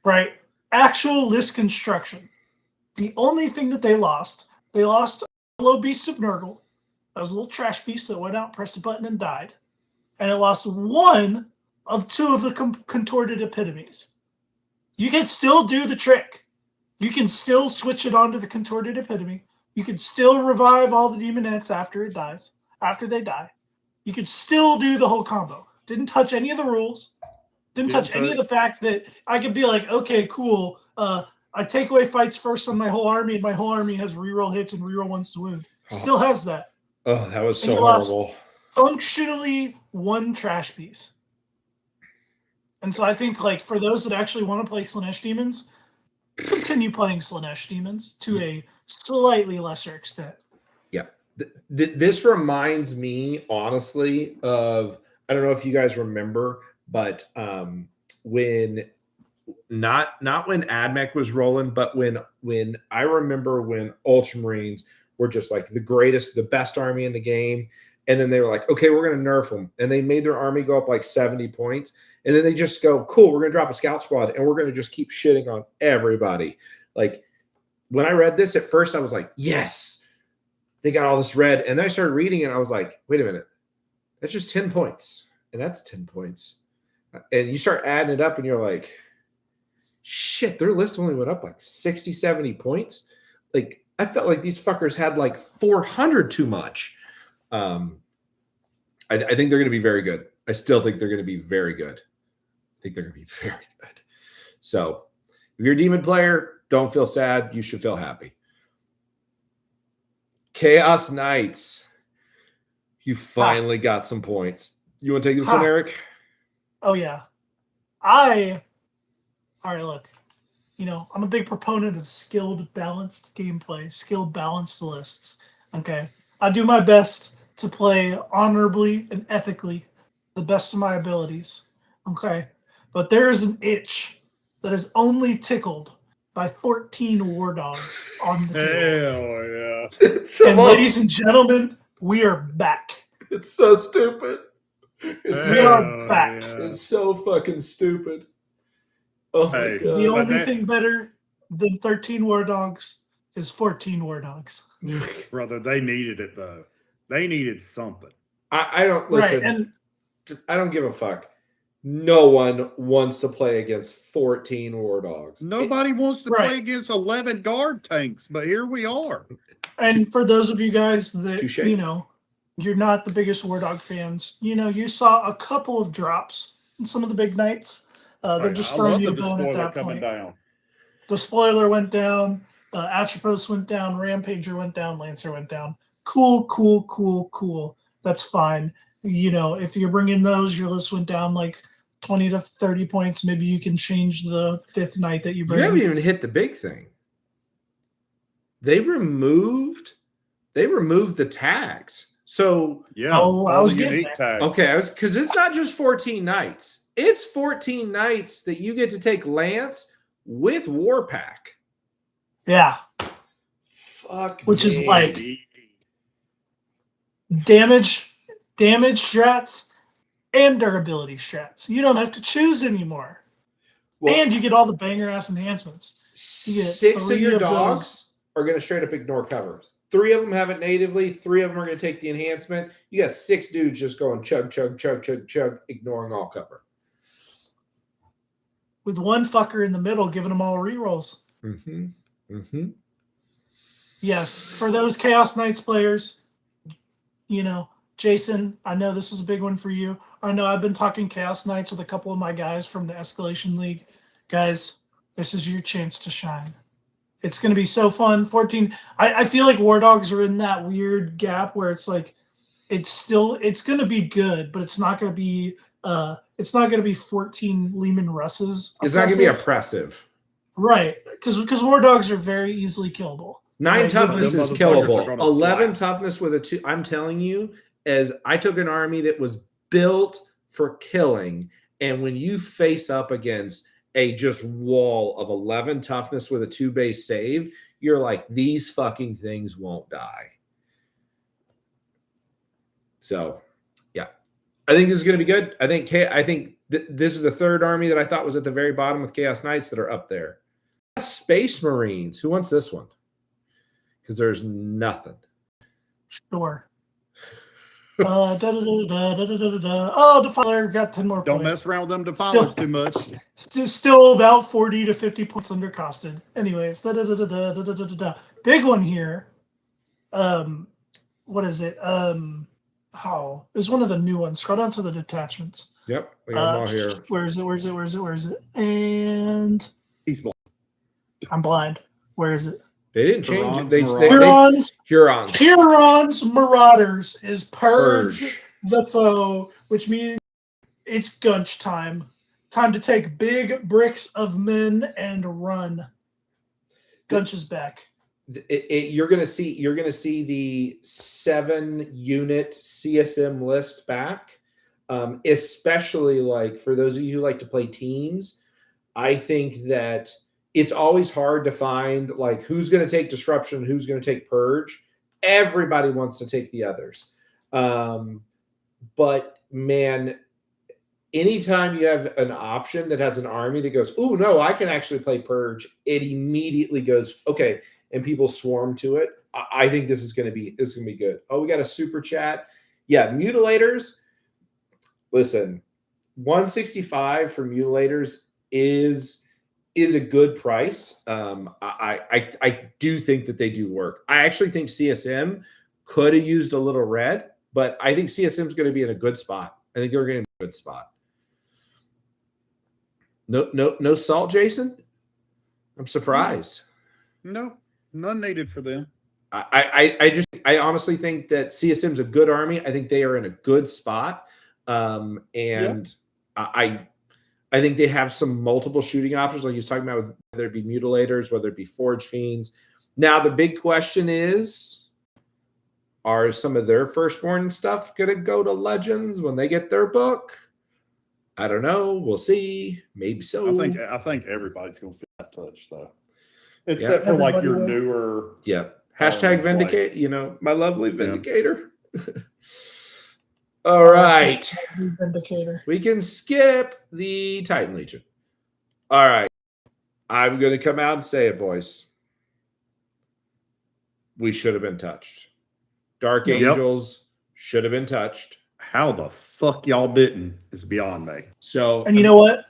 right, actual list construction, the only thing that they lost Hello Beast of Nurgle. That was a little trash piece that went out, pressed a button, and died. And it lost 1 of 2 of the contorted epitomes. You can still do the trick. You can still switch it onto the contorted epitome. You can still revive all the demonettes after they die. You can still do the whole combo. Didn't touch any of the rules. Didn't touch any of the fact that I could be like, okay, cool. I take away fights first on my whole army, and my whole army has reroll hits and reroll ones to wound. Still has that. Oh, that was so horrible. Functionally 1 trash piece. And so I think, like, for those that actually want to play Slaanesh Demons, continue playing Slaanesh Demons to a slightly lesser extent. Yeah. This reminds me, honestly, of, I don't know if you guys remember, but when not when AdMech was rolling, but when I remember when Ultramarines were just like the greatest, the best army in the game, and then they were like, okay, we're going to nerf them, and they made their army go up like 70 points, and then they just go, cool, we're going to drop a scout squad, and we're going to just keep shitting on everybody. Like, when I read this at first, I was like, yes, they got all this red. And then I started reading it, and I was like, wait a minute. That's just 10 points. And that's 10 points. And you start adding it up, and you're like, shit, their list only went up like 60, 70 points. Like, I felt like these fuckers had like 400 too much. I think they're going to be very good. I still think they're going to be very good. I think they're going to be very good. So if you're a demon player, don't feel sad. You should feel happy. Chaos Knights. You finally got some points. You want to take this one, Eric? Oh, yeah. All right, look. You know, I'm a big proponent of skilled, balanced gameplay, skilled, balanced lists. Okay? I do my best to play honorably and ethically, the best of my abilities. Okay? But there is an itch that is only tickled by 14 war dogs on the table. Hell yeah. And ladies and gentlemen, we are back. It's so stupid. We are back. Yeah. It's so fucking stupid. Oh my Hey, God. The only thing better than 13 war dogs is 14 war dogs. Brother, they needed it though. They needed something. I don't listen. Right, and I don't give a fuck. No one wants to play against 14 war dogs. Nobody wants to Right. play against 11 guard tanks, but here we are. and for those of you guys that Touche. you know you're not the biggest war dog fans, you know you saw a couple of drops in some of the big nights. They're just throwing you a bone at that point. Down. The spoiler went down, Atropos went down, Rampager went down, Lancer went down. Cool. That's fine. You know, if you're bringing those, your list went down like 20 to 30 points. Maybe you can change the fifth night that you bring. You haven't even hit the big thing. They removed the tags. So Yeah. Oh, I all was the getting unique there. tags. okay, because it's not just 14 nights. It's 14 nights that you get to take Lance with Warpack. Yeah, Fuck. Which is me. like damage strats and durability strats. You don't have to choose anymore. Well, And you get all the banger ass enhancements. You get 6 of 3 your of dogs those. are going to straight up ignore covers. 3 of them have it natively. 3 of them are going to take the enhancement. You got 6 dudes just going chug, ignoring all cover. With one fucker in the middle giving them all rerolls. Yes, for those Chaos Knights players, you know, Jason, I know this is a big one for you. I know I've been talking Chaos Knights with a couple of my guys from the Escalation League. Guys, this is your chance to shine. It's going to be so fun. 14. I feel like War Dogs are in that weird gap where it's like it's going to be good, but it's not going to be 14 Lehman Russes. It's not going to be oppressive. Right, because War Dogs are very easily killable. 9 Right, toughness them is motherfuckers are killable. gonna 11 slap. toughness with a 2. I'm telling you, as I took an army that was built for killing, and when you face up against a just wall of 11 toughness with a 2 base save, you're like, these fucking things won't die. So, yeah. I think this is going to be good. I think this is the third army that I thought was at the very bottom with Chaos Knights that are up there. Space Marines. Who wants this one? Because there's nothing. Sure. Oh, Defiler got 10 more Don't points. mess around with them defilers Still- too much. Still about 40 to 50 points undercosted. Anyways, big one here. What is it? It's one of the new ones. Scroll down to the detachments. Yep, we got them all here. Where is it? And He's blind. I'm blind. Where is it? They didn't change it. They Hurons. Hurons. Marauders is purge Purge. the foe, which means it's Gunch time. Time to take big bricks of men and run. Gunch is back. you're gonna see the 7-unit CSM list back, especially like for those of you who like to play teams. I think that it's always hard to find like who's going to take disruption, who's going to take purge. Everybody wants to take the others, but man, anytime you have an option that has an army that goes, oh no, I can actually play purge, it immediately goes okay, and people swarm to it. I think this is going to be good. Oh, we got a super chat. Yeah, mutilators. Listen, 165 for mutilators is a good price. I do think that they do work. I actually think CSM could have used a little red, but I think CSM is going to be in a good spot. I think they're going to be in a good spot. No salt, Jason. I'm surprised. No, none needed for them. I honestly think that CSM's a good army. I think they are in a good spot. And I think they have some multiple shooting options, like he was talking about, with whether it be mutilators, whether it be forge fiends. Now, the big question is, are some of their firstborn stuff going to go to Legends when they get their book? I don't know. We'll see. Maybe so. I think everybody's going to feel that touch, though. Except for like your newer. Yeah. Hashtag Vindicate, my lovely Vindicator. All right. Vindicator. We can skip the Titan Legion. All right. I'm going to come out and say it, boys. We should have been touched. Dark Angels should have been touched. How the fuck y'all didn't is beyond me. So, and you know what?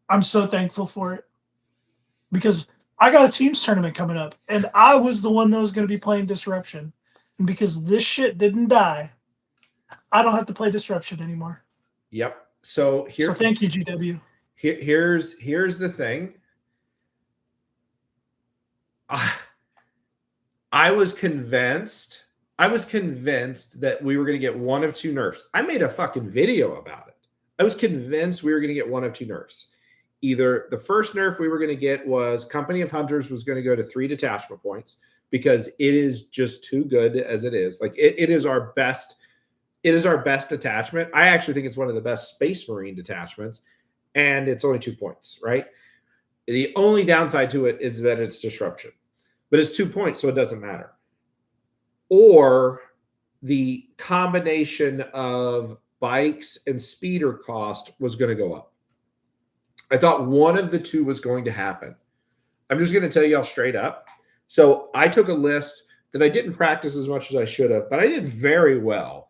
I'm so thankful for it, because I got a teams tournament coming up, and I was the one that was going to be playing Disruption. And because this shit didn't die, I don't have to play Disruption anymore. Yep. So thank you, GW. Here's the thing. I was convinced that we were going to get one of two nerfs. I made a fucking video about it. I was convinced we were going to get one of two nerfs. Either the first nerf we were going to get was Company of Hunters was going to go to 3 detachment points, because it is just too good as it is. Like it is our best. It is our best detachment. I actually think it's one of the best Space Marine detachments, and it's only 2 points, right? The only downside to it is that it's disruption, but it's 2 points, so it doesn't matter. Or the combination of bikes and speeder cost was going to go up. I thought one of the two was going to happen. I'm just going to tell y'all straight up. So I took a list that I didn't practice as much as I should have, but I did very well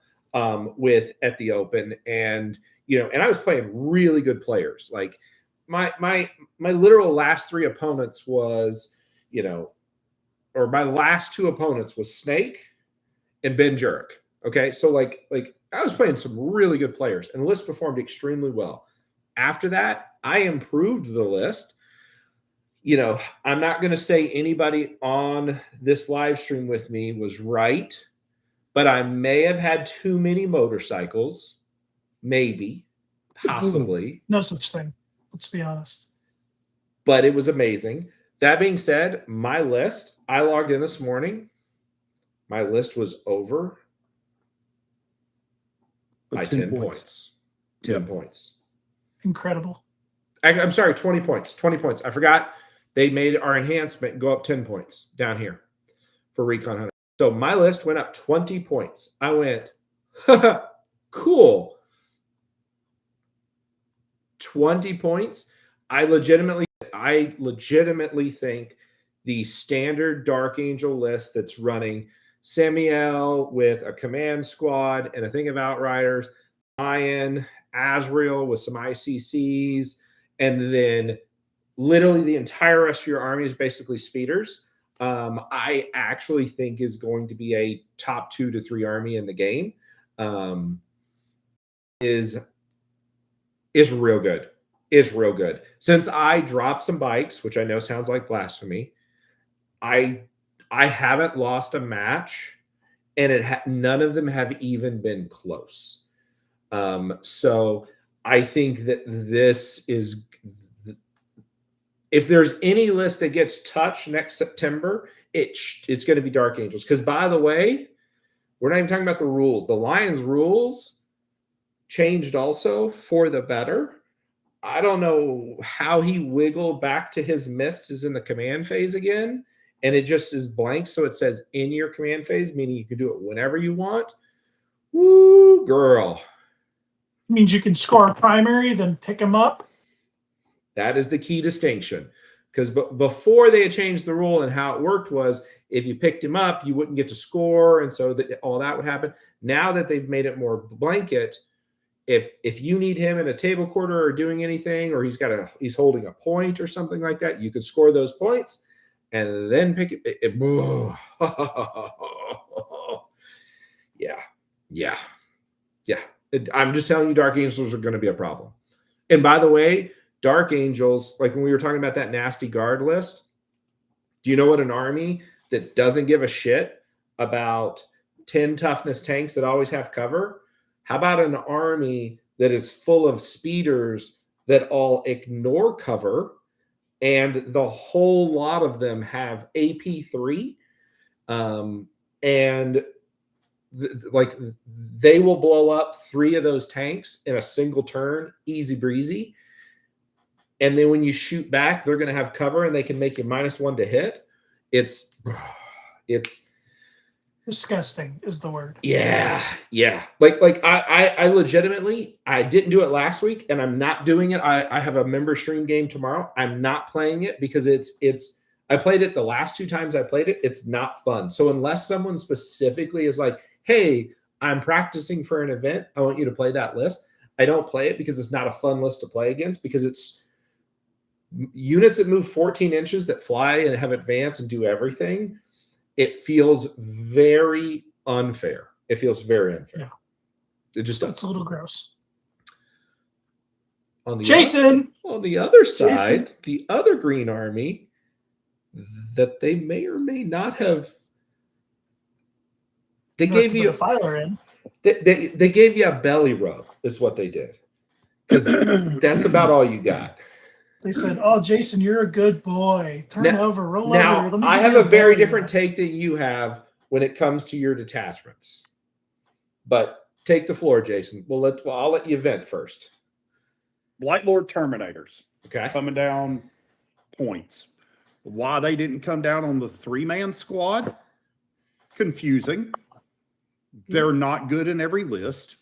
with at the Open, and and I was playing really good players. Like my literal last 3 opponents was, or my last 2 opponents was Snake and Ben Jurek. Okay, so like I was playing some really good players, and the list performed extremely well. After that, I improved the list. I'm not going to say anybody on this live stream with me was right, but I may have had too many motorcycles. Maybe, possibly. No such thing. Let's be honest. But it was amazing. That being said, my list, I logged in this morning. My list was over by 10 points. 10 points. Incredible. I'm sorry, 20 points. 20 points. I forgot they made our enhancement go up 10 points down here for Recon Hunter. So my list went up 20 points. I went, cool. 20 points. I legitimately think the standard Dark Angel list that's running Samiel with a command squad and a thing of Outriders, Lion, Azrael with some ICCs, and then literally the entire rest of your army is basically speeders. I actually think is going to be a top 2 to 3 army in the game. Is real good. Is real good. Since I dropped some bikes, which I know sounds like blasphemy, I haven't lost a match, and none of them have even been close. So I think that this is, if there's any list that gets touched next September, it's going to be Dark Angels. Because by the way, we're not even talking about the rules. The Lions rules changed also for the better. I don't know how he wiggled back to his mist is in the command phase again, and it just is blank. So it says in your command phase, meaning you can do it whenever you want. Woo, girl. Means you can score a primary, then pick them up. That is the key distinction. Because before they had changed the rule and how it worked was if you picked him up, you wouldn't get to score, and so that all that would happen. Now that they've made it more blanket, if you need him in a table quarter or doing anything, or he's holding a point or something like that, you could score those points and then pick it. Yeah. I'm just telling you, Dark Angels are going to be a problem. And by the way, Dark Angels, like when we were talking about that nasty guard list, do you know what an army that doesn't give a shit about 10 toughness tanks that always have cover? How about an army that is full of speeders that all ignore cover, and the whole lot of them have AP3, and like they will blow up 3 of those tanks in a single turn, easy breezy. And then when you shoot back, they're going to have cover and they can make you -1 to hit. It's disgusting is the word. Yeah. Like I legitimately, I didn't do it last week, and I'm not doing it. I have a member stream game tomorrow. I'm not playing it because I played it the last 2 times I played it. It's not fun. So unless someone specifically is like, hey, I'm practicing for an event, I want you to play that list, I don't play it because it's not a fun list to play against, because it's units that move 14 inches that fly and have advance and do everything. It feels very unfair. It feels very unfair. Yeah. It just does. It's a little gross. On the other side, the other green army that they may or may not have, they gave you a filer in. They gave you a belly rub, is what they did. Because that's about all you got. They said, "Oh, Jason, you're a good boy. Turn over, roll over." Now, I have a very different take than you have when it comes to your detachments. But take the floor, Jason. I'll let you vent first. Blight Lord Terminators. Okay. Coming down points. Why they didn't come down on the 3-man squad? Confusing. They're not good in every list.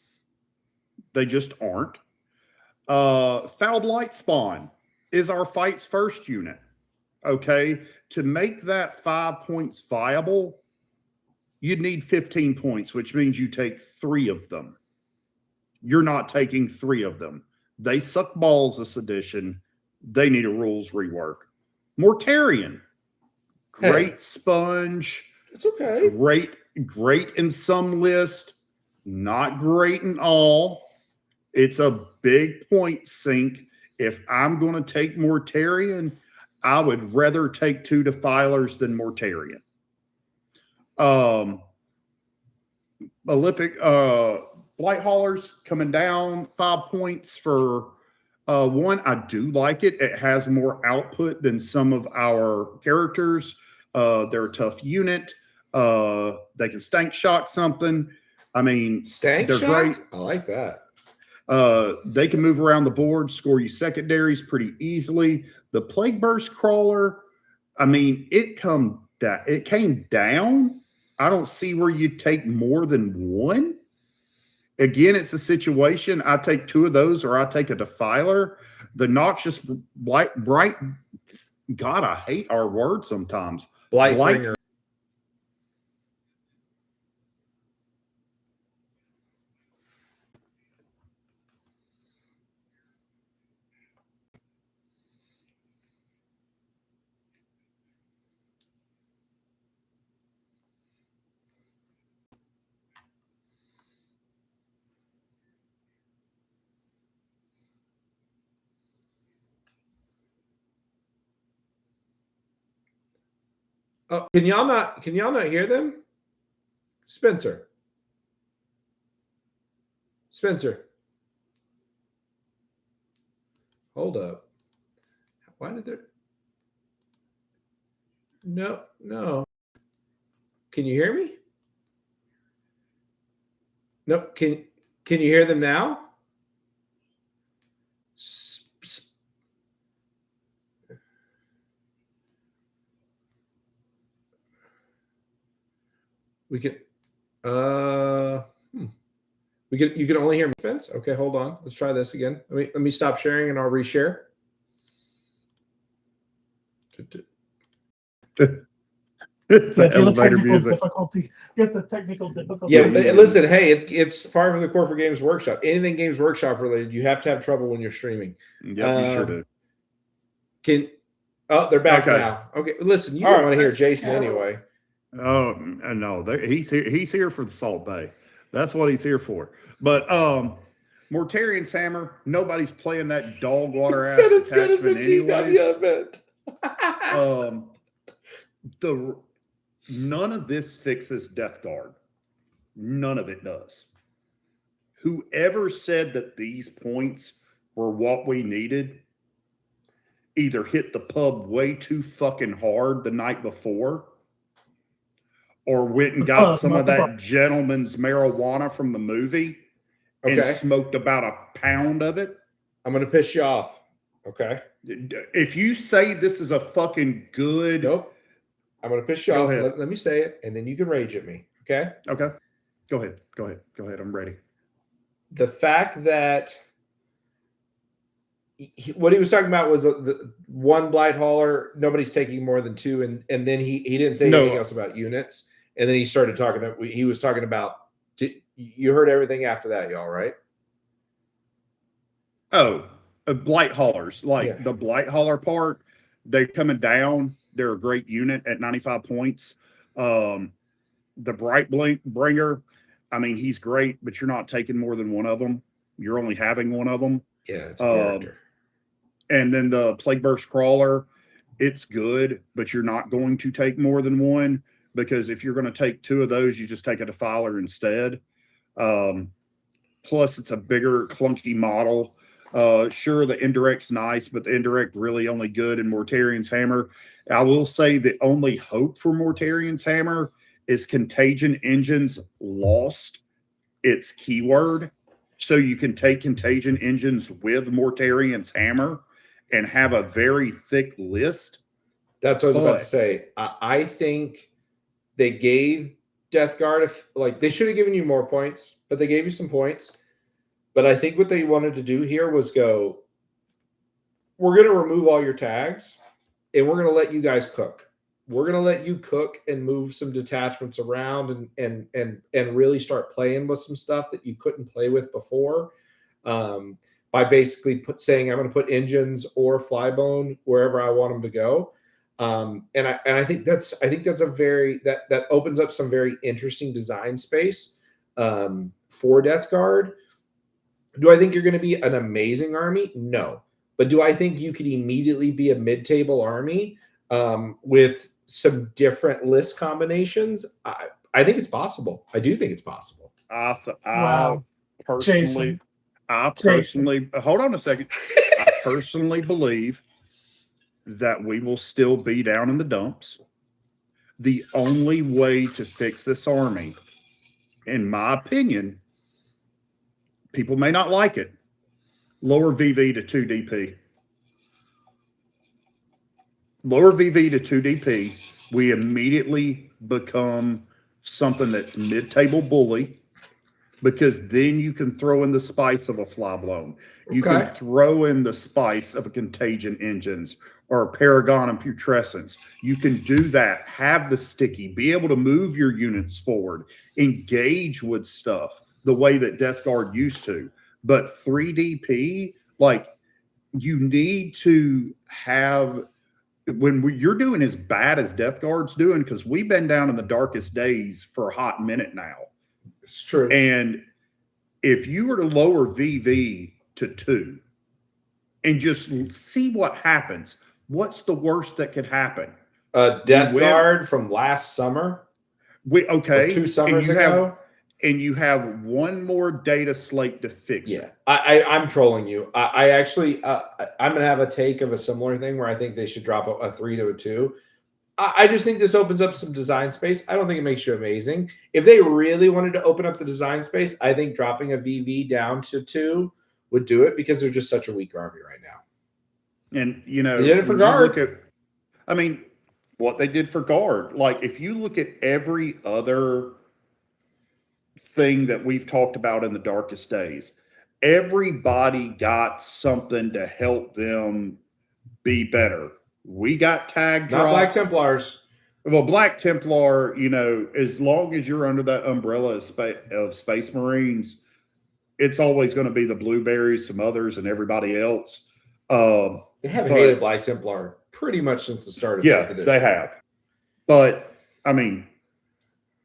They just aren't. Foul Blight Spawn is our fight's first unit. Okay. To make that 5 points viable, you'd need 15 points, which means you take 3 of them. You're not taking 3 of them. They suck balls this edition. They need a rules rework. Mortarion. Great sponge. It's okay. Great in some list. Not great in all. It's a big point sink. If I'm going to take Mortarion, I would rather take 2 Defilers than Mortarion. Malefic Blight Haulers coming down 5 points for 1. I do like it. It has more output than some of our characters. They're a tough unit. They can stank shock something. I mean, stank they're shock? great. I like that. They can move around the board, score you secondaries pretty easily. The Plague Burst Crawler, I mean, it came down. I don't see where you take more than 1. Again, it's a situation. I take 2 of those, or I take a Defiler. The Noxious bright. God, I hate our word sometimes. Blightbringer. Oh, can y'all not hear them? Spencer. Hold up. Why did there? No. Can you hear me? Nope. Can you hear them now? We can you can only hear me, Spence. Okay, hold on. Let's try this again. Let me stop sharing and I'll reshare. It's elevator music. Difficulty. Get the technical difficulty. Yeah, listen, hey, it's part of the Core for Games Workshop. Anything Games Workshop related, you have to have trouble when you're streaming. Yep, you sure do. They're back now. Okay, listen, you don't want to hear Jason anyway. Oh no, he's here. He's here for the Salt Bay. That's what he's here for. But Mortarian's Hammer. Nobody's playing that dog water ass attachment anyways. None of this fixes Death Guard. None of it does. Whoever said that these points were what we needed either hit the pub way too fucking hard the night before or went and got some of that gentleman's marijuana from the movie and smoked about a pound of it. I'm going to piss you off. Okay. If you say this is a fucking good... Nope. I'm going to piss you off. Let me say it, and then you can rage at me. Okay? Okay. Go ahead. I'm ready. The fact that what he was talking about was the one blight hauler, nobody's taking more than two, and then he didn't say anything else about units. And then he started talking about, he was talking about, you heard everything after that, y'all, right? Oh, blight haulers. The blight hauler part, they're coming down. They're a great unit at 95 points. The Bright Bringer, I mean, he's great, but you're not taking more than one of them. You're only having one of them. Yeah, it's a character. And then the Plague Burst Crawler, it's good, but you're not going to take more than one, because if you're going to take two of those, you just take a Defiler instead. Plus, it's a bigger, clunky model. Sure, the indirect's nice, but the indirect really only good in Mortarian's Hammer. I will say the only hope for Mortarian's Hammer is Contagion Engines lost its keyword. So you can take Contagion Engines with Mortarian's Hammer and have a very thick list. That's what I was about to say. I think they gave Death Guard, they should have given you more points, but they gave you some points. But I think what they wanted to do here was go, we're going to remove all your tags, and we're going to let you guys cook. We're going to let you cook and move some detachments around and really start playing with some stuff that you couldn't play with before, by basically saying, I'm going to put engines or flybone wherever I want them to go. And I think that's that opens up some very interesting design space for Death Guard. Do I think you're going to be an amazing army? No. But do I think you could immediately be a mid-table army with some different list combinations? I think it's possible. I do think it's possible. Wow. Personally, hold on a second. I personally believe that we will still be down in the dumps. The only way to fix this army, in my opinion, people may not like it, lower VV to 2 DP. Lower VV to 2 DP, we immediately become something that's mid-table bully, because then you can throw in the spice of a Flyblown. You can throw in the spice of a Contagion Engines or a Paragon and Putrescence. You can do that, have the sticky, be able to move your units forward, engage with stuff the way that Death Guard used to. But 3 DP, you need to have, when you're doing as bad as Death Guard's doing, because we've been down in the darkest days for a hot minute now. It's true. And if you were to lower VV to 2 and just see what happens, what's the worst that could happen? Death Guard from last summer. 2 summers ago. And you have one more data slate to fix it. I'm trolling you. I actually, I'm going to have a take of a similar thing where I think they should drop a 3 to a 2. I just think this opens up some design space. I don't think it makes you amazing. If they really wanted to open up the design space, I think dropping a VV down to 2 would do it because they're just such a weak army right now. And, you know, they did it for guard. What they did for guard. Like, if you look at every other thing that we've talked about in the darkest days, everybody got something to help them be better. We got tag drops. Not Black Templars. Well, Black Templar, you know, as long as you're under that umbrella of Space Marines, it's always going to be the Blueberries, some others, and everybody else. They haven't hated Black Templar pretty much since the start of the edition. They have. But, I mean,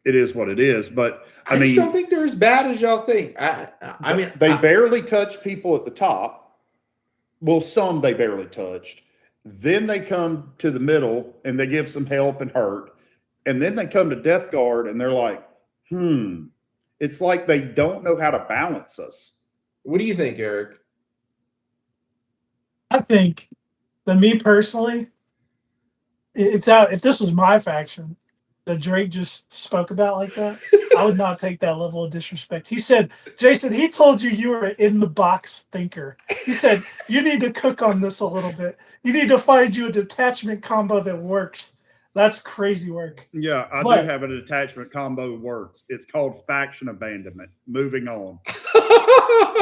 it is what it is. But, I mean, just don't think they're as bad as y'all think. I mean, they barely touch people at the top. Well, some they barely touched. Then they come to the middle and they give some help and hurt. And then they come to Death Guard and they're like, it's like they don't know how to balance us. What do you think, Eric? I think that me personally, if this was my faction that Drake just spoke about like that, I would not take that level of disrespect. He said, Jason, he told you were an in-the-box thinker. He said, you need to cook on this a little bit. You need to find you a detachment combo that works. That's crazy work. Yeah, I do have a detachment combo that works. It's called faction abandonment. Moving on.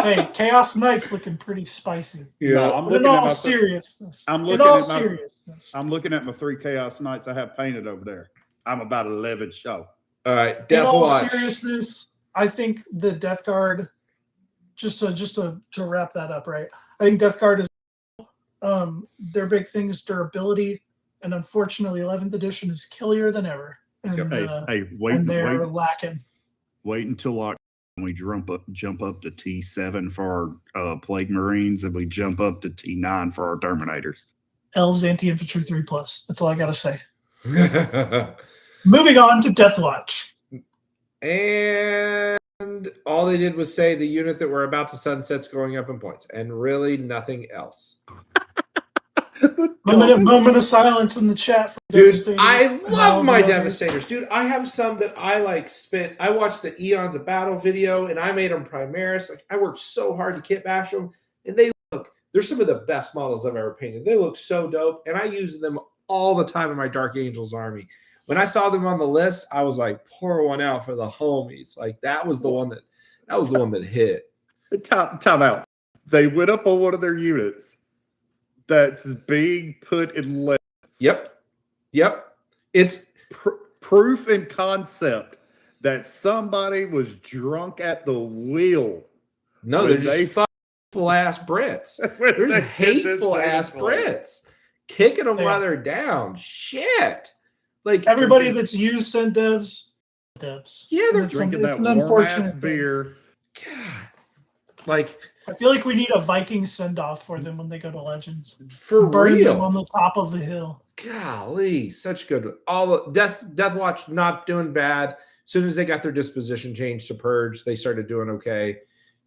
Hey, Chaos Knight's looking pretty spicy. Yeah, I'm looking at seriousness. I'm looking at my 3 Chaos Knights I have painted over there. I'm about 11 show. All right, in all seriousness, I think the Death Guard. Just to wrap that up, right? I think Death Guard is their big thing is durability, and unfortunately, 11th edition is killier than ever. And, they're lacking. Wait until we jump up to T7 for our Plague Marines, and we jump up to T9 for our Terminators. Elves anti-infantry 3+. That's all I gotta say. Moving on to Death Watch. And all they did was say the unit that we're about to sunset's going up in points, and really nothing else. Moment of silence in the chat for dude. I love my Devastators, dude. I have some that I I watched the Eons of Battle video, and I made them Primaris. Like, I worked so hard to kit bash them, and they're some of the best models I've ever painted. They look so dope, and I use them all the time in my Dark Angels army. When I saw them on the list, I was like, pour one out for the homies. Like, that was the one that hit. Time out. They went up on one of their units that's being put in lists. Yep. It's proof and concept that somebody was drunk at the wheel. No, they're just hateful ass Brits. There's hateful ass Brits kicking them while they're down. Shit. Like, everybody that's used sent devs. Yeah, they're drinking that warm-ass beer. God. Like, I feel like we need a Viking send-off for them when they go to Legends. For burn real. them on the top of the hill. Golly, such good. All the Death Watch not doing bad. As soon as they got their disposition changed to Purge, they started doing okay,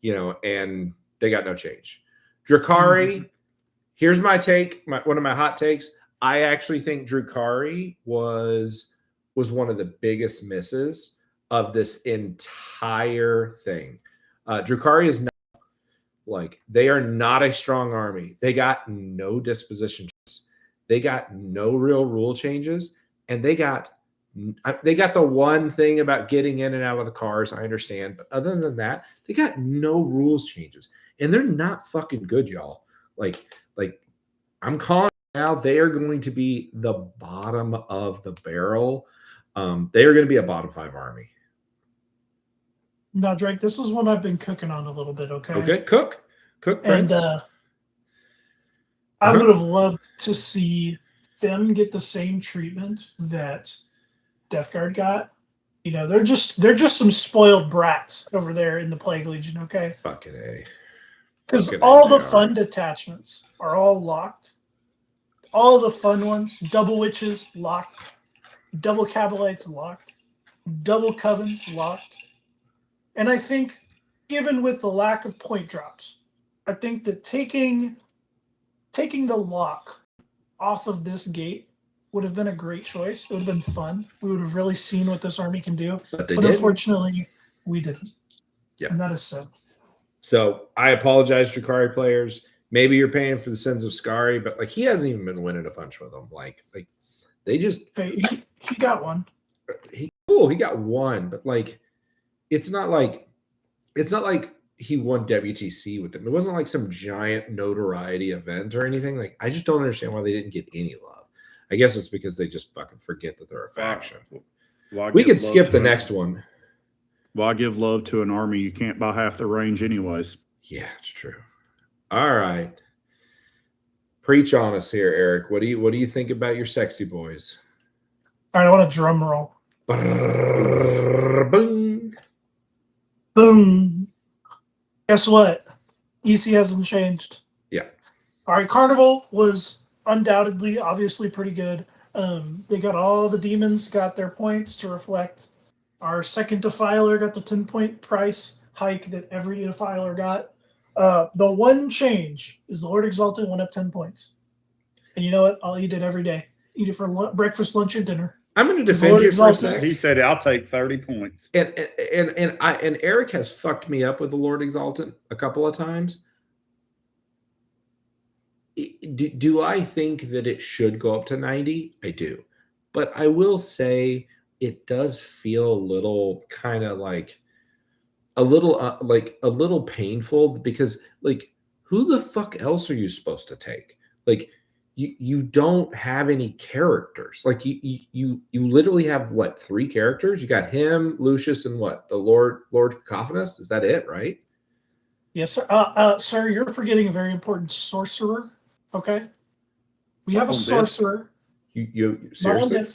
and they got no change. Drukhari, here's my take, one of my hot takes. I actually think Drukhari was one of the biggest misses of this entire thing. Drukhari is not they are not a strong army. They got no disposition changes. They got no real rule changes, and they got the one thing about getting in and out of the cars. I understand, but other than that, they got no rules changes, and they're not fucking good, y'all. Like I'm calling. Now they are going to be the bottom of the barrel. They are going to be a bottom 5 army. Now, Drake, this is one I've been cooking on a little bit. Okay. Cook, Prince. And I would have loved to see them get the same treatment that Death Guard got. They're just some spoiled brats over there in the Plague Legion. Okay. Fucking A. Because all the fun detachments are all locked. All the fun ones, double witches locked, double cabalites locked, double covens locked. And I think, even with the lack of point drops, I think that taking the lock off of this gate would have been a great choice. It would have been fun. We would have really seen what this army can do. But unfortunately, we didn't. Yeah. And that is sad. So I apologize, Drakari players. Maybe you're paying for the sins of Skari, but like he hasn't even been winning a bunch with them. Like they just he got one. He got one, but like it's not like he won WTC with them. It wasn't like some giant notoriety event or anything. Like I just don't understand why they didn't get any love. I guess it's because they just fucking forget that they're a faction. Well, we could skip the next one. Well, I give love to an army you can't buy half the range anyways. Yeah, it's true. All right. Preach on us here, Eric. What do you think about your sexy boys? All right, I want a drum roll. Boom. Boom. Guess what? EC hasn't changed. Yeah. All right, Carnival was undoubtedly, obviously pretty good. They got all the demons, got their points to reflect. Our second defiler got the 10-point price hike that every defiler got. The one change is the Lord Exalted went up 10 points. And you know what? I'll eat it every day. Eat it for breakfast, lunch, and dinner. I'm going to defend you for a second. He said, "I'll take 30 points." And Eric has fucked me up with the Lord Exalted a couple of times. Do I think that it should go up to 90? I do. But I will say it does feel a little kind of like a little painful because like who the fuck else are you supposed to take? Like you don't have any characters. Like you literally have what, 3 characters? You got him, Lucius, and what? The Lord Cacophonous? Is that it, right? Yes, sir. Sir, you're forgetting a very important sorcerer. Okay. We have a sorcerer. You seriously?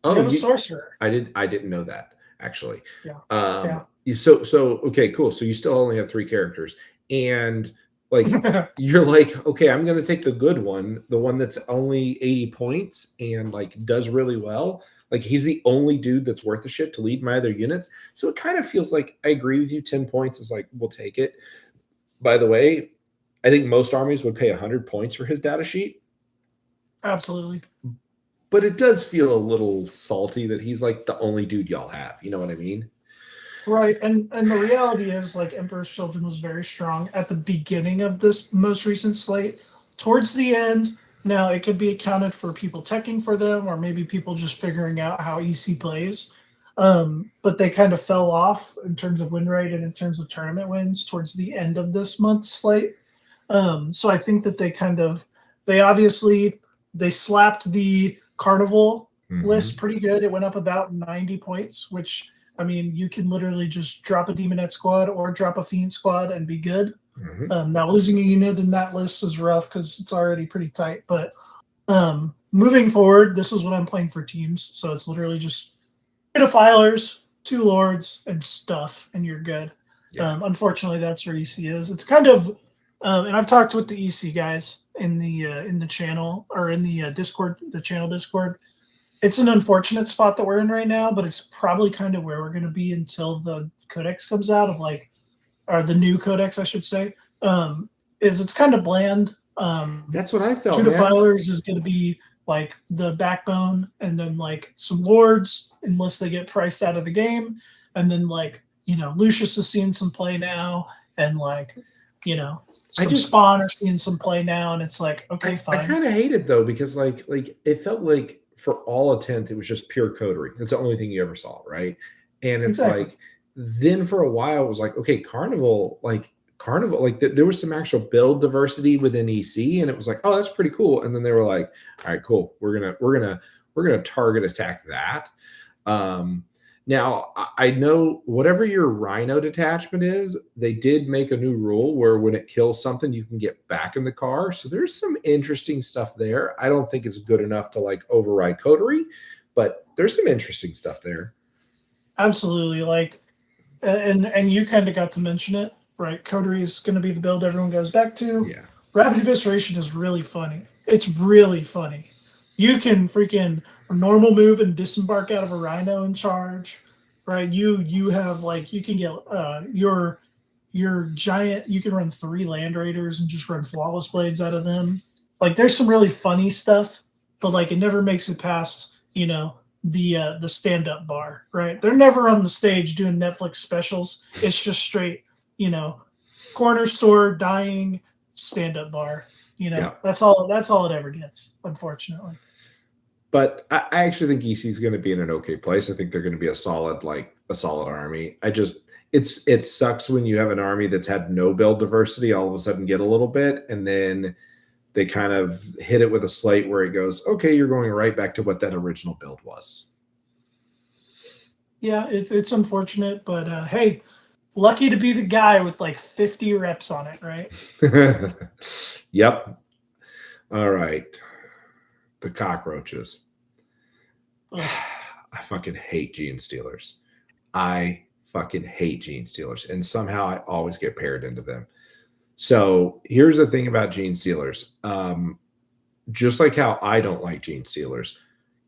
We have a sorcerer. I didn't know that actually. Yeah. So okay, cool. So you still only have 3 characters, and like you're like, okay, I'm gonna take the good one, the one that's only 80 points and like does really well. Like he's the only dude that's worth a shit to lead my other units. So it kind of feels like I agree with you. 10 points is like, we'll take it. By the way, I think most armies would pay 100 points for his data sheet. Absolutely. But it does feel a little salty that he's like the only dude y'all have. You know what I mean? Right. And the reality is like Emperor's Children was very strong at the beginning of this most recent slate. Towards the end, now it could be accounted for people teching for them or maybe people just figuring out how EC plays. But they kind of fell off in terms of win rate and in terms of tournament wins towards the end of this month's slate. So I think that they slapped the Carnival list pretty good. It went up about 90 points, which, I mean, you can literally just drop a Demonette squad or drop a Fiend squad and be good. Now, losing a unit in that list is rough because it's already pretty tight. But moving forward, this is what I'm playing for teams. So it's literally just 2 defilers, 2 lords, and stuff, and you're good. Yeah. Unfortunately, that's where EC is. It's kind of, and I've talked with the EC guys in the channel or in the Discord, the channel Discord. It's an unfortunate spot that we're in right now, but it's probably kind of where we're going to be until the codex comes out or the new codex, I should say. It's kind of bland. That's what I felt. 2 defilers is going to be like the backbone, and then like some lords, unless they get priced out of the game, and then like Lucius is seeing some play now, and like some Spawn are seeing some play now, and it's like okay, fine. I kind of hate it though because like it felt like for all intent it was just pure coterie. That's the only thing you ever saw, right? And it's like then for a while it was like okay, Carnival, there was some actual build diversity within EC, and it was like, oh, that's pretty cool. And then they were like, all right, cool, we're gonna target attack that. Now I know whatever your Rhino detachment is, they did make a new rule where when it kills something, you can get back in the car. So there's some interesting stuff there. I don't think it's good enough to like override coterie, but there's some interesting stuff there. Absolutely, like, and you kind of got to mention it. Right, coterie is going to be the build everyone goes back to. Yeah, Rapid Evisceration is really funny. It's really funny. You can freaking normal move and disembark out of a Rhino and charge, right? You have like you can get your giant. You can run 3 Land Raiders and just run Flawless Blades out of them. Like there's some really funny stuff but like it never makes it past, the stand-up bar, right? They're never on the stage doing Netflix specials. It's just straight, corner store, dying, stand-up bar. Yeah. That's all it ever gets, unfortunately. But I actually think EC is going to be in an okay place. I think they're going to be a solid army. It sucks when you have an army that's had no build diversity all of a sudden get a little bit, and then they kind of hit it with a slate where it goes, okay, you're going right back to what that original build was. Yeah, it's unfortunate, but hey, lucky to be the guy with like 50 reps on it, right? Yep. All right. The cockroaches. Ugh. I fucking hate Gene Stealers. I fucking hate Gene Stealers. And somehow I always get paired into them. So here's the thing about Gene Stealers. Just like how I don't like Gene Stealers,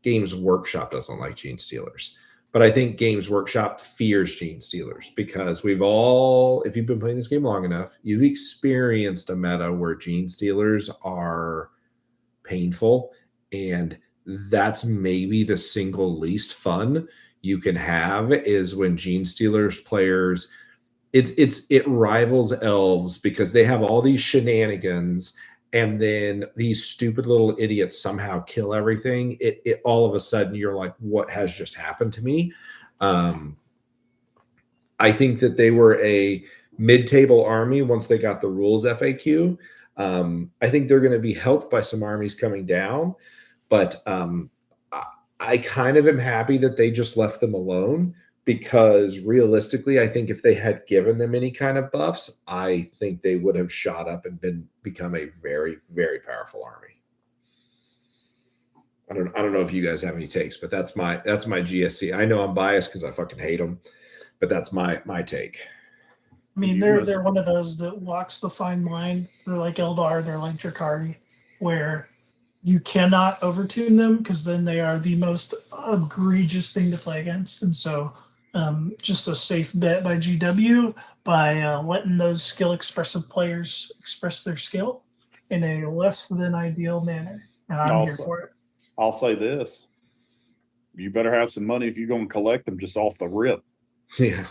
Games Workshop doesn't like Gene Stealers. But I think Games Workshop fears Gene Stealers because if you've been playing this game long enough, you've experienced a meta where Gene Stealers are painful, and that's maybe the single least fun you can have is when Gene Stealers players, it rivals elves because they have all these shenanigans, and then these stupid little idiots somehow kill everything. It all of a sudden you're like, what has just happened to me? I think that they were a mid-table army once they got the rules FAQ. I think they're going to be helped by some armies coming down, but I kind of am happy that they just left them alone because realistically, I think if they had given them any kind of buffs, I think they would have shot up and become a very, very powerful army. I don't know if you guys have any takes, but that's my GSC. I know I'm biased because I fucking hate them, but that's my take. I mean, they're one of those that walks the fine line. They're like Eldar, they're like Drakari, where you cannot overtune them because then they are the most egregious thing to play against. And so just a safe bet by GW by letting those skill expressive players express their skill in a less than ideal manner. And I'm here for it. I'll say this. You better have some money if you're going to collect them just off the rip. Yeah.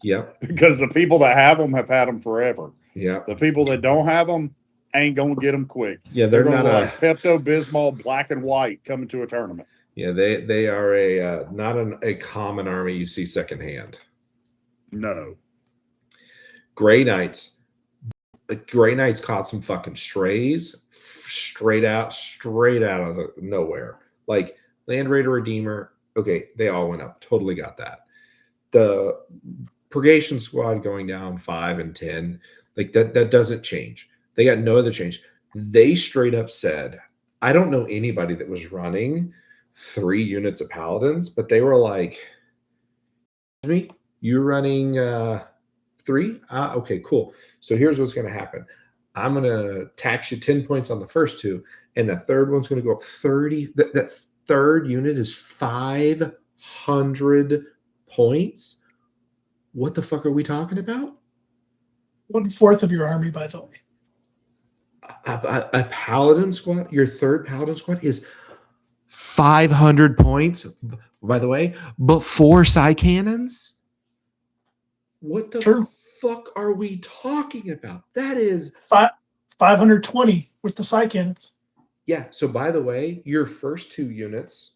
Yep. Because the people that have them have had them forever. Yeah. The people that don't have them ain't going to get them quick. Yeah, they're going not to like Pepto-Bismol black and white coming to a tournament. Yeah, they are not a common army you see secondhand. No. Grey Knights. Grey Knights caught some fucking strays straight out of nowhere. Like Land Raider Redeemer. Okay, they all went up. Totally got that. The Purgation Squad going down 5 and 10, like that doesn't change. They got no other change. They straight up said, I don't know anybody that was running 3 units of Paladins, but they were like, me, you're running 3? Okay, cool. So here's what's going to happen. I'm going to tax you 10 points on the first 2, and the third one's going to go up 30. That third unit is 500 points. What the fuck are we talking about? 1/4 of your army, by the way. A Paladin squad, your third Paladin squad is 500 points, by the way, but 4 Psy cannons? What the fuck are we talking about? That is 520 with the Psy cannons. Yeah, so by the way, your first 2 units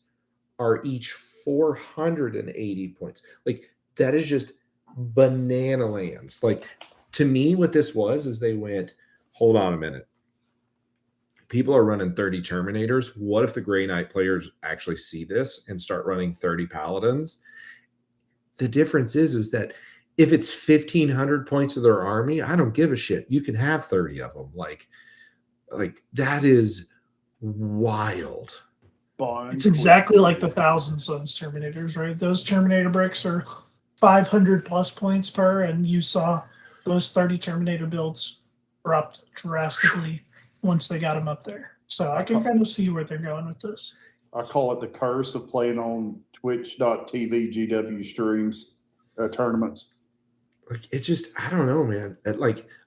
are each 480 points. Like, that is just banana lands. Like, to me, what this was is they went, hold on a minute. People are running 30 Terminators. What if the Grey Knight players actually see this and start running 30 Paladins? The difference is that if it's 1,500 points of their army, I don't give a shit. You can have 30 of them. Like that is wild. It's exactly like the Thousand Suns Terminators, right? Those Terminator bricks are 500 plus points per, and you saw those 30 Terminator builds dropped drastically once they got them up there. So I can kind of see where they're going with this. I call it the curse of playing on twitch.tv GW streams tournaments. Like, it just, I don't know, man.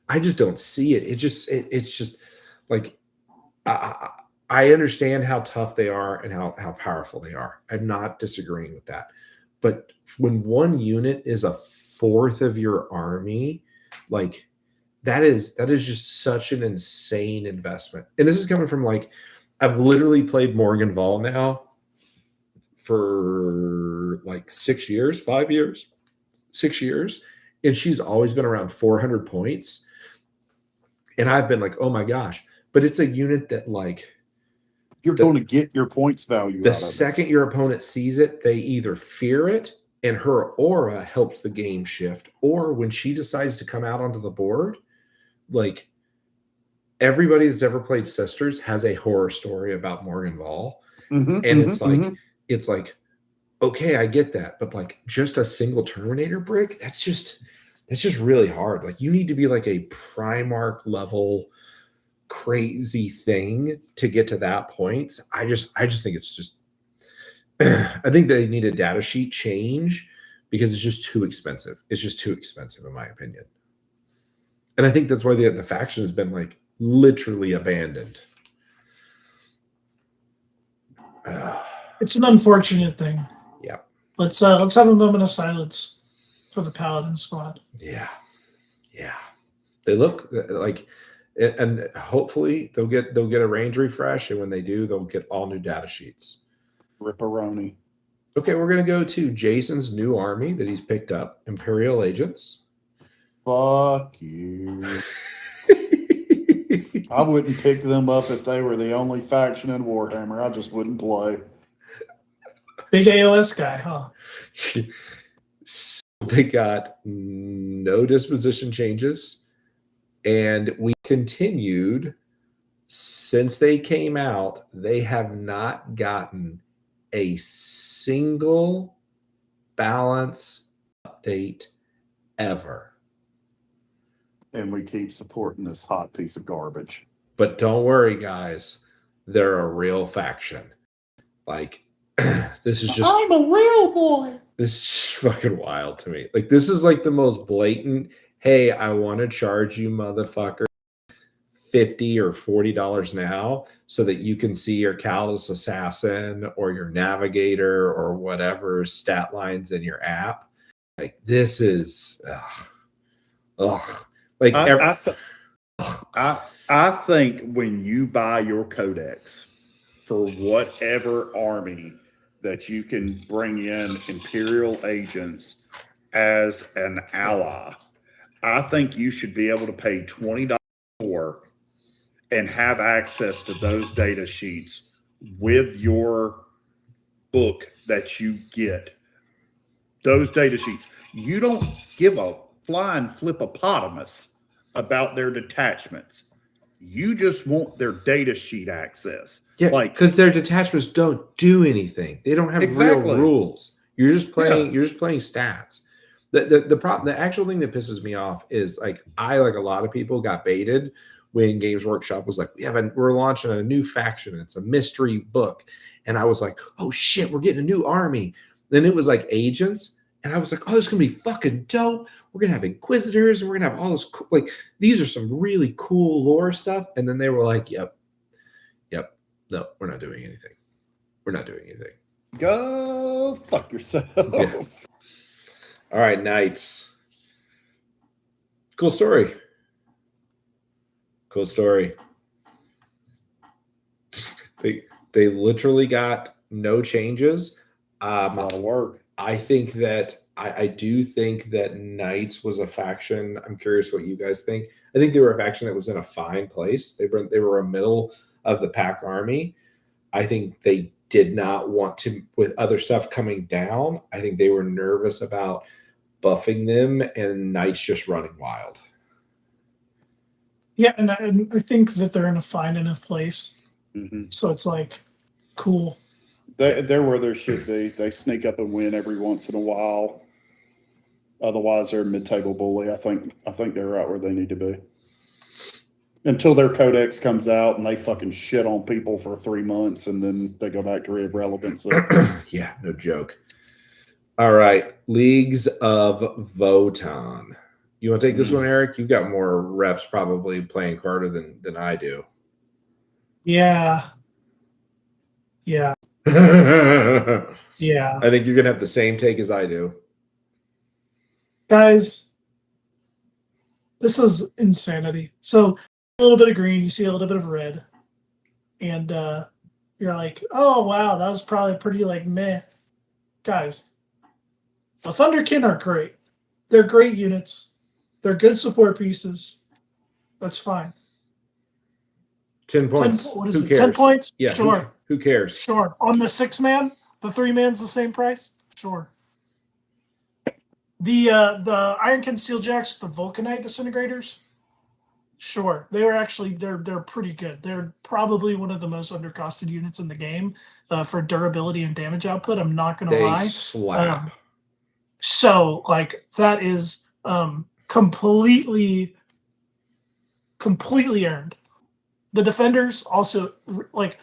I just don't see it. It's just like, I understand how tough they are and how powerful they are. I'm not disagreeing with that. But when one unit is a fourth of your army, like that is just such an insane investment. And this is coming from like, I've literally played Morgan Vol now for like 6 years, 5 years, 6 years. And she's always been around 400 points. And I've been like, oh my gosh. But it's a unit that like, You're going to get your points value the out of it. second your opponent sees it, they either fear it and her aura helps the game shift, or when she decides to come out onto the board, like everybody that's ever played Sisters has a horror story about Morgan Vol. And it's like, okay, I get that, but like just a single Terminator brick, that's just really hard. Like you need to be like a Primarch level crazy thing to get to that point. I just think it's just I think they need a data sheet change because it's just too expensive. It's just too expensive in my opinion. And I think that's why the faction has been like literally abandoned. It's an unfortunate thing. Yeah. Let's have a moment of silence for the Paladin squad. Yeah. They look like, and hopefully they'll get a range refresh, and when they do, they'll get all new data sheets. Ripperoni. Okay, we're gonna go to Jason's new army that he's picked up, Imperial Agents. Fuck you. I wouldn't pick them up if they were the only faction in Warhammer. I just wouldn't play. Big AOS guy, huh? So they got no disposition changes, and we continued since they came out. They have not gotten a single balance update ever. And we keep supporting this hot piece of garbage. But don't worry, guys. They're a real faction. Like, this is just... I'm a real boy. This is just fucking wild to me. Like, this is like the most blatant, hey, I want to charge you, motherfucker, $50 or $40 now so that you can see your Callous Assassin or your Navigator or whatever stat lines in your app. Like, this is... ugh. Like I think when you buy your codex for whatever army that you can bring in Imperial Agents as an ally, I think you should be able to pay $20 more and have access to those data sheets with your book that you get. Those data sheets. You don't give a flying flippopotamus about their detachments. You just want their data sheet access. Yeah, like because their detachments don't do anything. They don't have real rules. You're just playing. Yeah. You're just playing stats. The problem, the actual thing that pisses me off is like I, like a lot of people, got baited when Games Workshop was like, we're launching a new faction. It's a mystery book, and I was like, oh shit, we're getting a new army. Then it was like agents. And I was like, oh, this is going to be fucking dope. We're going to have Inquisitors, and we're going to have all this, like, these are some really cool lore stuff. And then they were like, yep. No, we're not doing anything. We're not doing anything. Go fuck yourself. Yeah. All right, Knights. Cool story. They literally got no changes. That's a lot of work. I think that I do think that Knights was a faction. I'm curious what you guys think. I think they were a faction that was in a fine place. They were a middle of the pack army. I think they did not want to, with other stuff coming down, I think they were nervous about buffing them and Knights just running wild. Yeah, and I think that they're in a fine enough place. Mm-hmm. So it's like, cool. They're where they should be. They sneak up and win every once in a while. Otherwise, they're a mid-table bully. I think they're right where they need to be. Until their codex comes out and they fucking shit on people for 3 months and then they go back to irrelevancy. Yeah, no joke. All right, Leagues of Votann. You want to take this one, Eric? You've got more reps probably playing Carter than I do. Yeah. Yeah. I Yeah. think you're gonna have the same take as I do. Guys, this is insanity. So a little bit of green, you see a little bit of red, and you're like, oh wow, that was probably pretty like meh. Guys, the Thunderkin are great. They're great units. They're good support pieces. That's fine. 10 points. What is Who it? cares? 10 points? Yeah. Sure. Who cares? Sure. On the 6-man, the 3-man's the same price? Sure. The Ironkin Steeljacks with the Vulcanite disintegrators? Sure. They were actually they're pretty good. They're probably one of the most undercosted units in the game for durability and damage output. I'm not gonna They lie. slap. So like that is completely earned. The defenders also like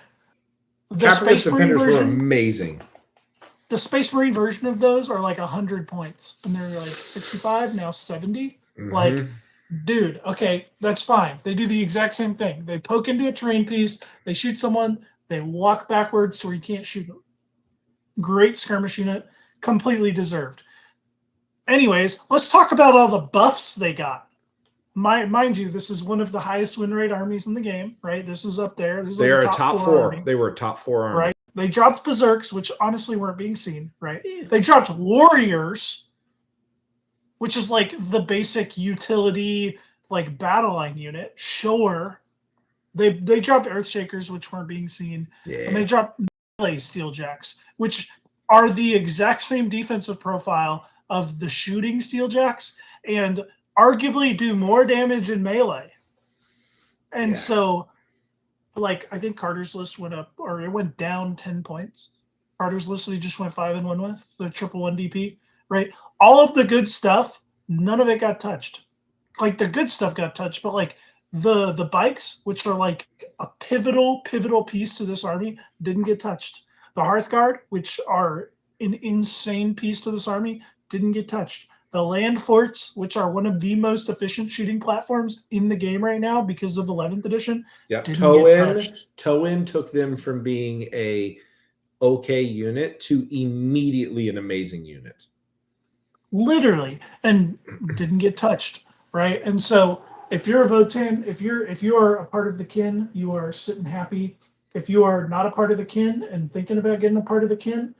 the Capitalist Space Marine defenders were version. amazing. The Space Marine version of those are like 100 points, and they're like 65 now 70. Like, dude, okay, that's fine. They do the exact same thing. They poke into a terrain piece, they shoot someone, they walk backwards so you can't shoot them. Great skirmish unit, completely deserved. Anyways, let's talk about all the buffs they got. Mind you, this is one of the highest win rate armies in the game, right? This is up there. This is They like are a top 4. army. They were a top 4 army. Right? They dropped Berserks, which honestly weren't being seen, right? Yeah. They dropped Warriors, which is like the basic utility, like battle line unit. Sure. They dropped Earthshakers, which weren't being seen. Yeah. And they dropped melee Steeljacks, which are the exact same defensive profile of the shooting Steeljacks and arguably do more damage in melee. And so, like, I think Carter's list went up, or it went down 10 points. Carter's list he just went 5-1 with the 111 DP, right? All of the good stuff, none of it got touched. Like the good stuff got touched, but like the bikes, which are like a pivotal piece to this army, didn't get touched. The Hearthguard, which are an insane piece to this army, didn't get touched. The land forts, which are one of the most efficient shooting platforms in the game right now because of 11th edition. Yeah, Toe-In took them from being a okay unit to immediately an amazing unit. Literally, and didn't get touched, right? And so if you're a Votan, if you are a part of the kin, you are sitting happy. If you are not a part of the kin and thinking about getting a part of the kin,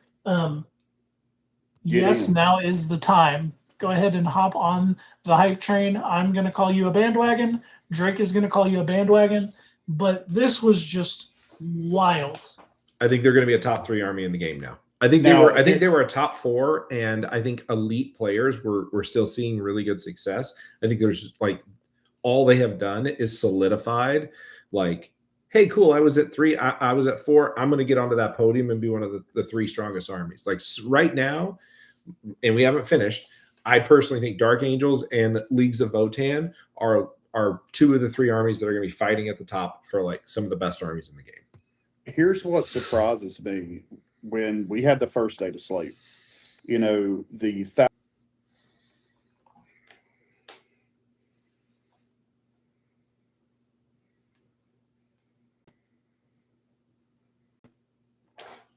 yes, now is the time. Go ahead and hop on the hype train. I'm going to call you a bandwagon. Drake is going to call you a bandwagon. But this was just wild. I think they're going to be a top 3 army in the game now. I think they were a top 4, and I think elite players were still seeing really good success. I think there's like all they have done is solidified. Like, hey, cool, I was at 3, I was at 4. I'm going to get onto that podium and be one of the 3 strongest armies. Like right now, and we haven't finished. I personally think Dark Angels and Leagues of Votan are 2 of the 3 armies that are going to be fighting at the top for like some of the best armies in the game. Here's what surprises me when we had the first Dataslate. You know,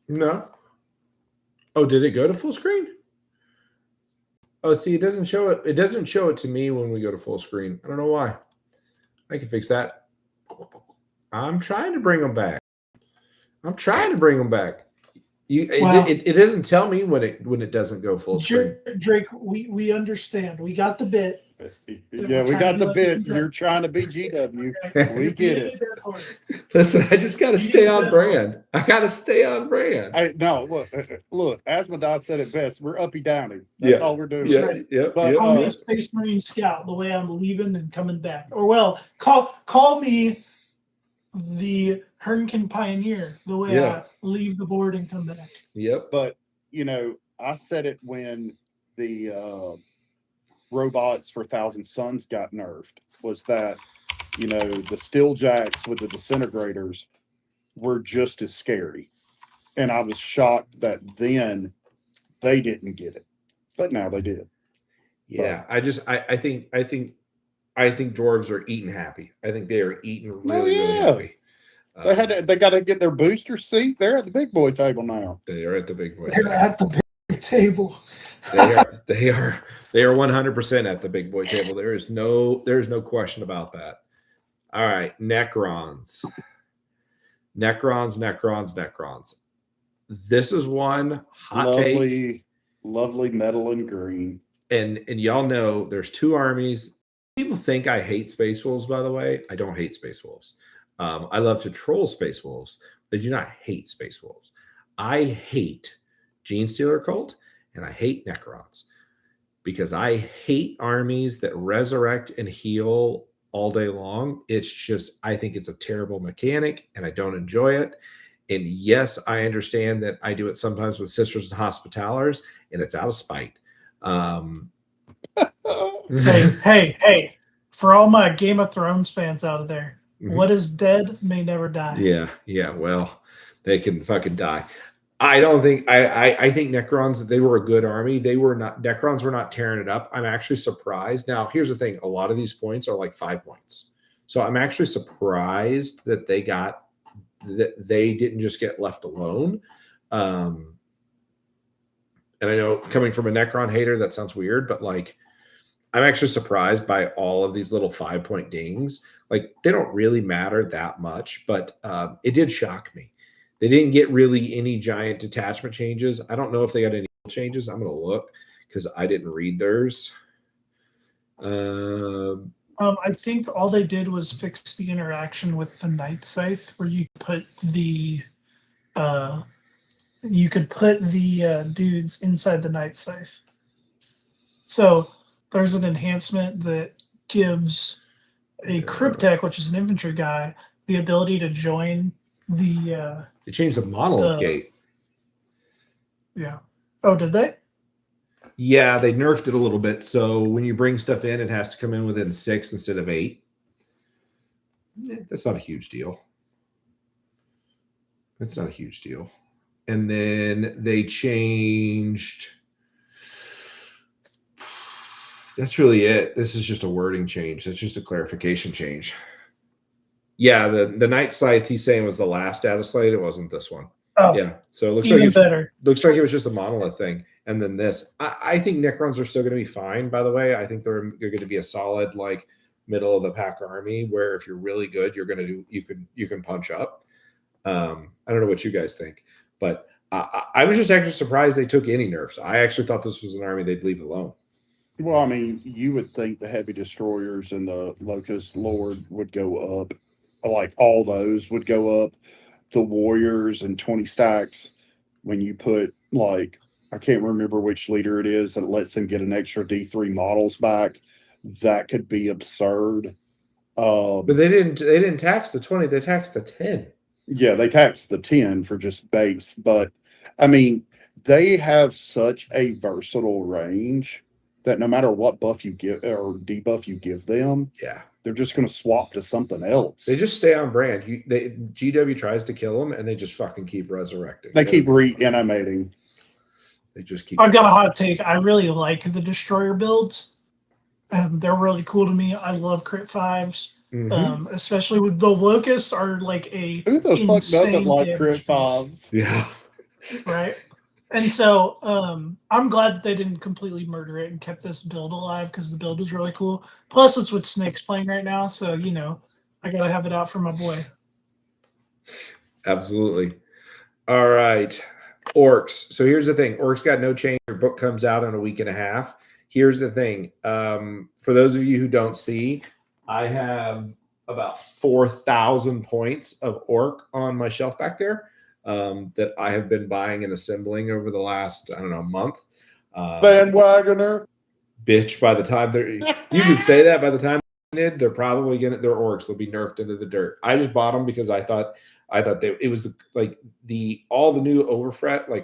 No. Oh, did it go to full screen? Oh, see, it doesn't show it. It doesn't show it to me when we go to full screen. I don't know why. I can fix that. I'm trying to bring them back. It doesn't tell me when it doesn't go full screen. Drake, we understand. We got the bit. Yeah, we got the bit. You're trying to be GW. We get it. Listen, I just got to stay on brand. I got to stay on brand. Look. Asmodai said it best. We're uppy downy. That's all we're doing. Yeah. But call me Space Marine Scout the way I'm leaving and coming back. Or well, call me the Hernkin Pioneer the way I leave the board and come back. Yep. But you know, I said it when the robots for Thousand Suns got nerfed, was that, you know, the Steeljacks with the disintegrators were just as scary. And I was shocked that then they didn't get it. But now they did. Yeah, but I think dwarves are eating happy. I think they are eating really happy. They got to get their booster seat. They're at the big boy table now. They are at the big boy They're table. at the big table. They are 100% at the big boy table. There is no question about that. All right, Necrons. This is one hot take. Lovely metal and green. And y'all know there's two armies. People think I hate Space Wolves, by the way. I don't hate Space Wolves. I love to troll Space Wolves, but I do not hate Space Wolves. I hate Gene Stealer Cult, and I hate Necrons because I hate armies that resurrect and heal all day long. It's just, I think it's a terrible mechanic, and I don't enjoy it. And yes, I understand that I do it sometimes with Sisters and Hospitallers, and it's out of spite. Hey, for all my Game of Thrones fans out there, what is dead may never die. Yeah. Well, they can fucking die. I don't think I think Necrons, they were a good army. Necrons were not tearing it up. I'm actually surprised. Now, here's the thing. A lot of these points are like 5 points. So I'm actually surprised that they didn't just get left alone. And I know coming from a Necron hater, that sounds weird, but like, I'm actually surprised by all of these little 5-point dings. Like, they don't really matter that much, but it did shock me. They didn't get really any giant detachment changes. I don't know if they got any changes. I'm going to look because I didn't read theirs. I think all they did was fix the interaction with the Night Scythe, where you put the dudes inside the Night Scythe. So there's an enhancement that gives a Cryptek, which is an infantry guy, the ability to join the. They changed the monolith gate. Yeah. Oh, did they? Yeah, they nerfed it a little bit. So when you bring stuff in, it has to come in within 6 instead of 8. That's not a huge deal. That's not a huge deal. And then they changed. That's really it. This is just a wording change. That's just a clarification change. Yeah, the Night Scythe he's saying was the last Dataslate. It wasn't this one. Oh, yeah. So it looks even like better. Looks like it was just a monolith thing. And then this. I think Necrons are still going to be fine, by the way. I think they're going to be a solid, like, middle of the pack army where if you're really good, you're going to do you can punch up. I don't know what you guys think, but I was just actually surprised they took any nerfs. I actually thought this was an army they'd leave alone. Well, I mean, you would think the heavy destroyers and the Locust Lord would go up. Like, all those would go up. The warriors and 20 stacks, when you put, like, I can't remember which leader it is that lets them get an extra D3 models back. That could be absurd. But they didn't tax the 20, they taxed the 10. Yeah, they taxed the 10 for just base. But, I mean, they have such a versatile range that no matter what buff you give or debuff you give them, yeah, they're just going to swap to something else. They just stay on brand. GW tries to kill them, and they just fucking keep resurrecting. They keep reanimating. They just keep. I've got a hot take. I really like the destroyer builds. They're really cool to me. I love crit 5s, especially with the Locusts are like a. Who the fuck doesn't like crit 5s? Yeah. Right. And so I'm glad that they didn't completely murder it and kept this build alive because the build was really cool. Plus, it's what Snake's playing right now, so I gotta have it out for my boy. Absolutely. All right, Orcs. So here's the thing: Orcs got no change. Your book comes out in a week and a half. Here's the thing: for those of you who don't see, I have about 4,000 points of Orc on my shelf back there. That I have been buying and assembling over the last, I don't know, month. Bandwagoner. Bitch, by the time you could say that by the time they're probably they're orcs. They'll be nerfed into the dirt. I just bought them because I thought it was all the new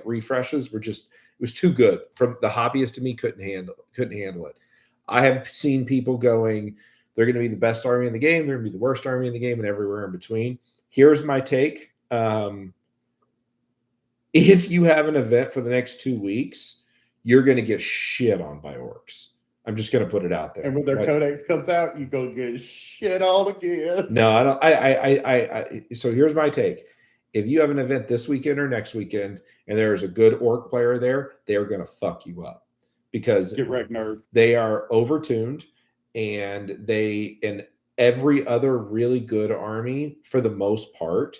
refreshes were just, it was too good. From the hobbyist to me couldn't handle it. I have seen people going, they're going to be the best army in the game, they're going to be the worst army in the game, and everywhere in between. Here's my take. If you have an event for the next 2 weeks, you're going to get shit on by orcs. I'm just going to put it out there. And when their codex comes out, you go get shit on again. No, I don't. So here's my take. If you have an event this weekend or next weekend, and there's a good orc player there, they're going to fuck you up because Get wrecked, nerd. they are overtuned, and they in every other really good army for the most part.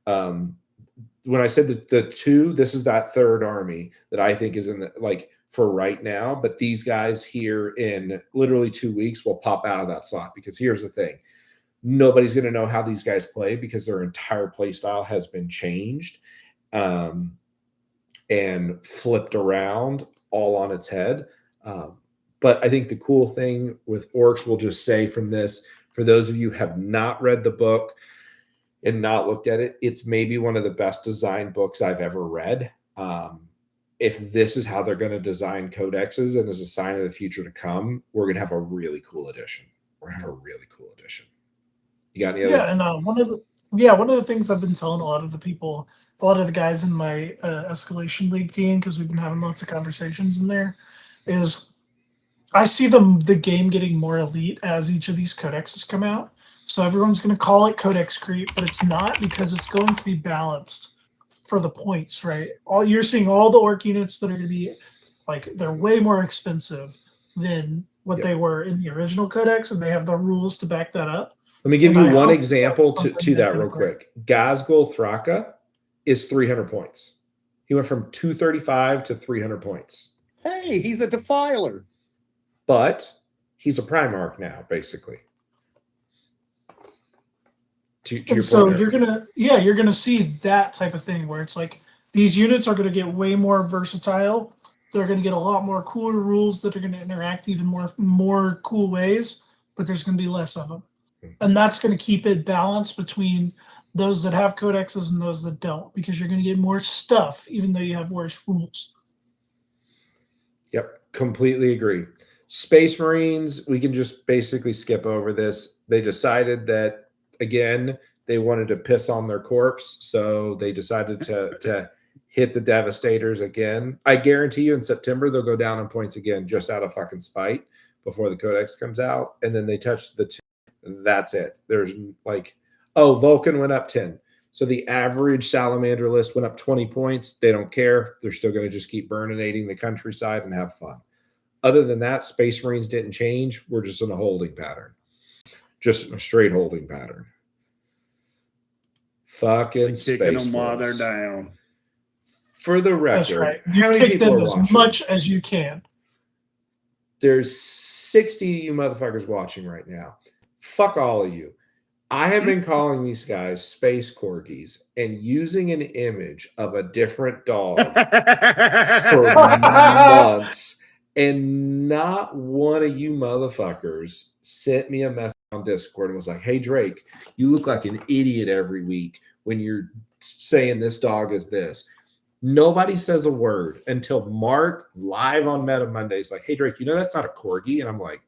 When I said the two, this is that third army that I think is in the like for right now. But these guys here in literally 2 weeks will pop out of that slot because here's the thing. Nobody's going to know how these guys play because their entire play style has been changed and flipped around all on its head. But I think the cool thing with orcs, we'll just say from this, for those of you who have not read the book and not looked at it, it's maybe one of the best designed books I've ever read. If this is how they're going to design codexes and as a sign of the future to come, we're going to have a really cool edition. We're going to have a really cool edition. You got any other? Yeah, and one of the things I've been telling a lot of the guys in my escalation league team, because we've been having lots of conversations in there, is I see the game getting more elite as each of these codexes come out. So everyone's going to call it codex creep, but it's not, because it's going to be balanced for the points, right? You're seeing all the orc units that are going to be like, they're way more expensive than what they were in the original codex, and they have the rules to back that up. Let me give you one example to that real quick. Gazgul Thraka is 300 points. He went from 235 to 300 points. Hey, he's a defiler. But he's a Primarch now, basically. And so you're gonna see that type of thing where it's like these units are gonna get way more versatile. They're gonna get a lot more cooler rules that are gonna interact even more cool ways, but there's gonna be less of them. And that's going to keep it balanced between those that have codexes and those that don't, because you're going to get more stuff, even though you have worse rules. Yep, completely agree. Space Marines, we can just basically skip over this. They decided that, again, they wanted to piss on their corpse, so they decided to hit the Devastators again. I guarantee you in September they'll go down in points again just out of fucking spite before the Codex comes out, and then they touch the two. That's it. There's like, oh, Vulcan went up 10. So the average Salamander list went up 20 points. They don't care. They're still going to just keep burninating the countryside and have fun. Other than that, Space Marines didn't change. We're just in a holding pattern. Just in a straight holding pattern. Fucking Space Marines. Kicking them while they're down. For the record, that's right. You kick them as much as you can. There's 60 of you motherfuckers watching right now. Fuck all of you. I have been calling these guys space corgis and using an image of a different dog for months, and not one of you motherfuckers sent me a message on Discord and was like, hey, Drake, you look like an idiot every week when you're saying this dog is this. Nobody says a word until Mark live on Meta Mondays like, hey, Drake, you know that's not a corgi? And I'm like,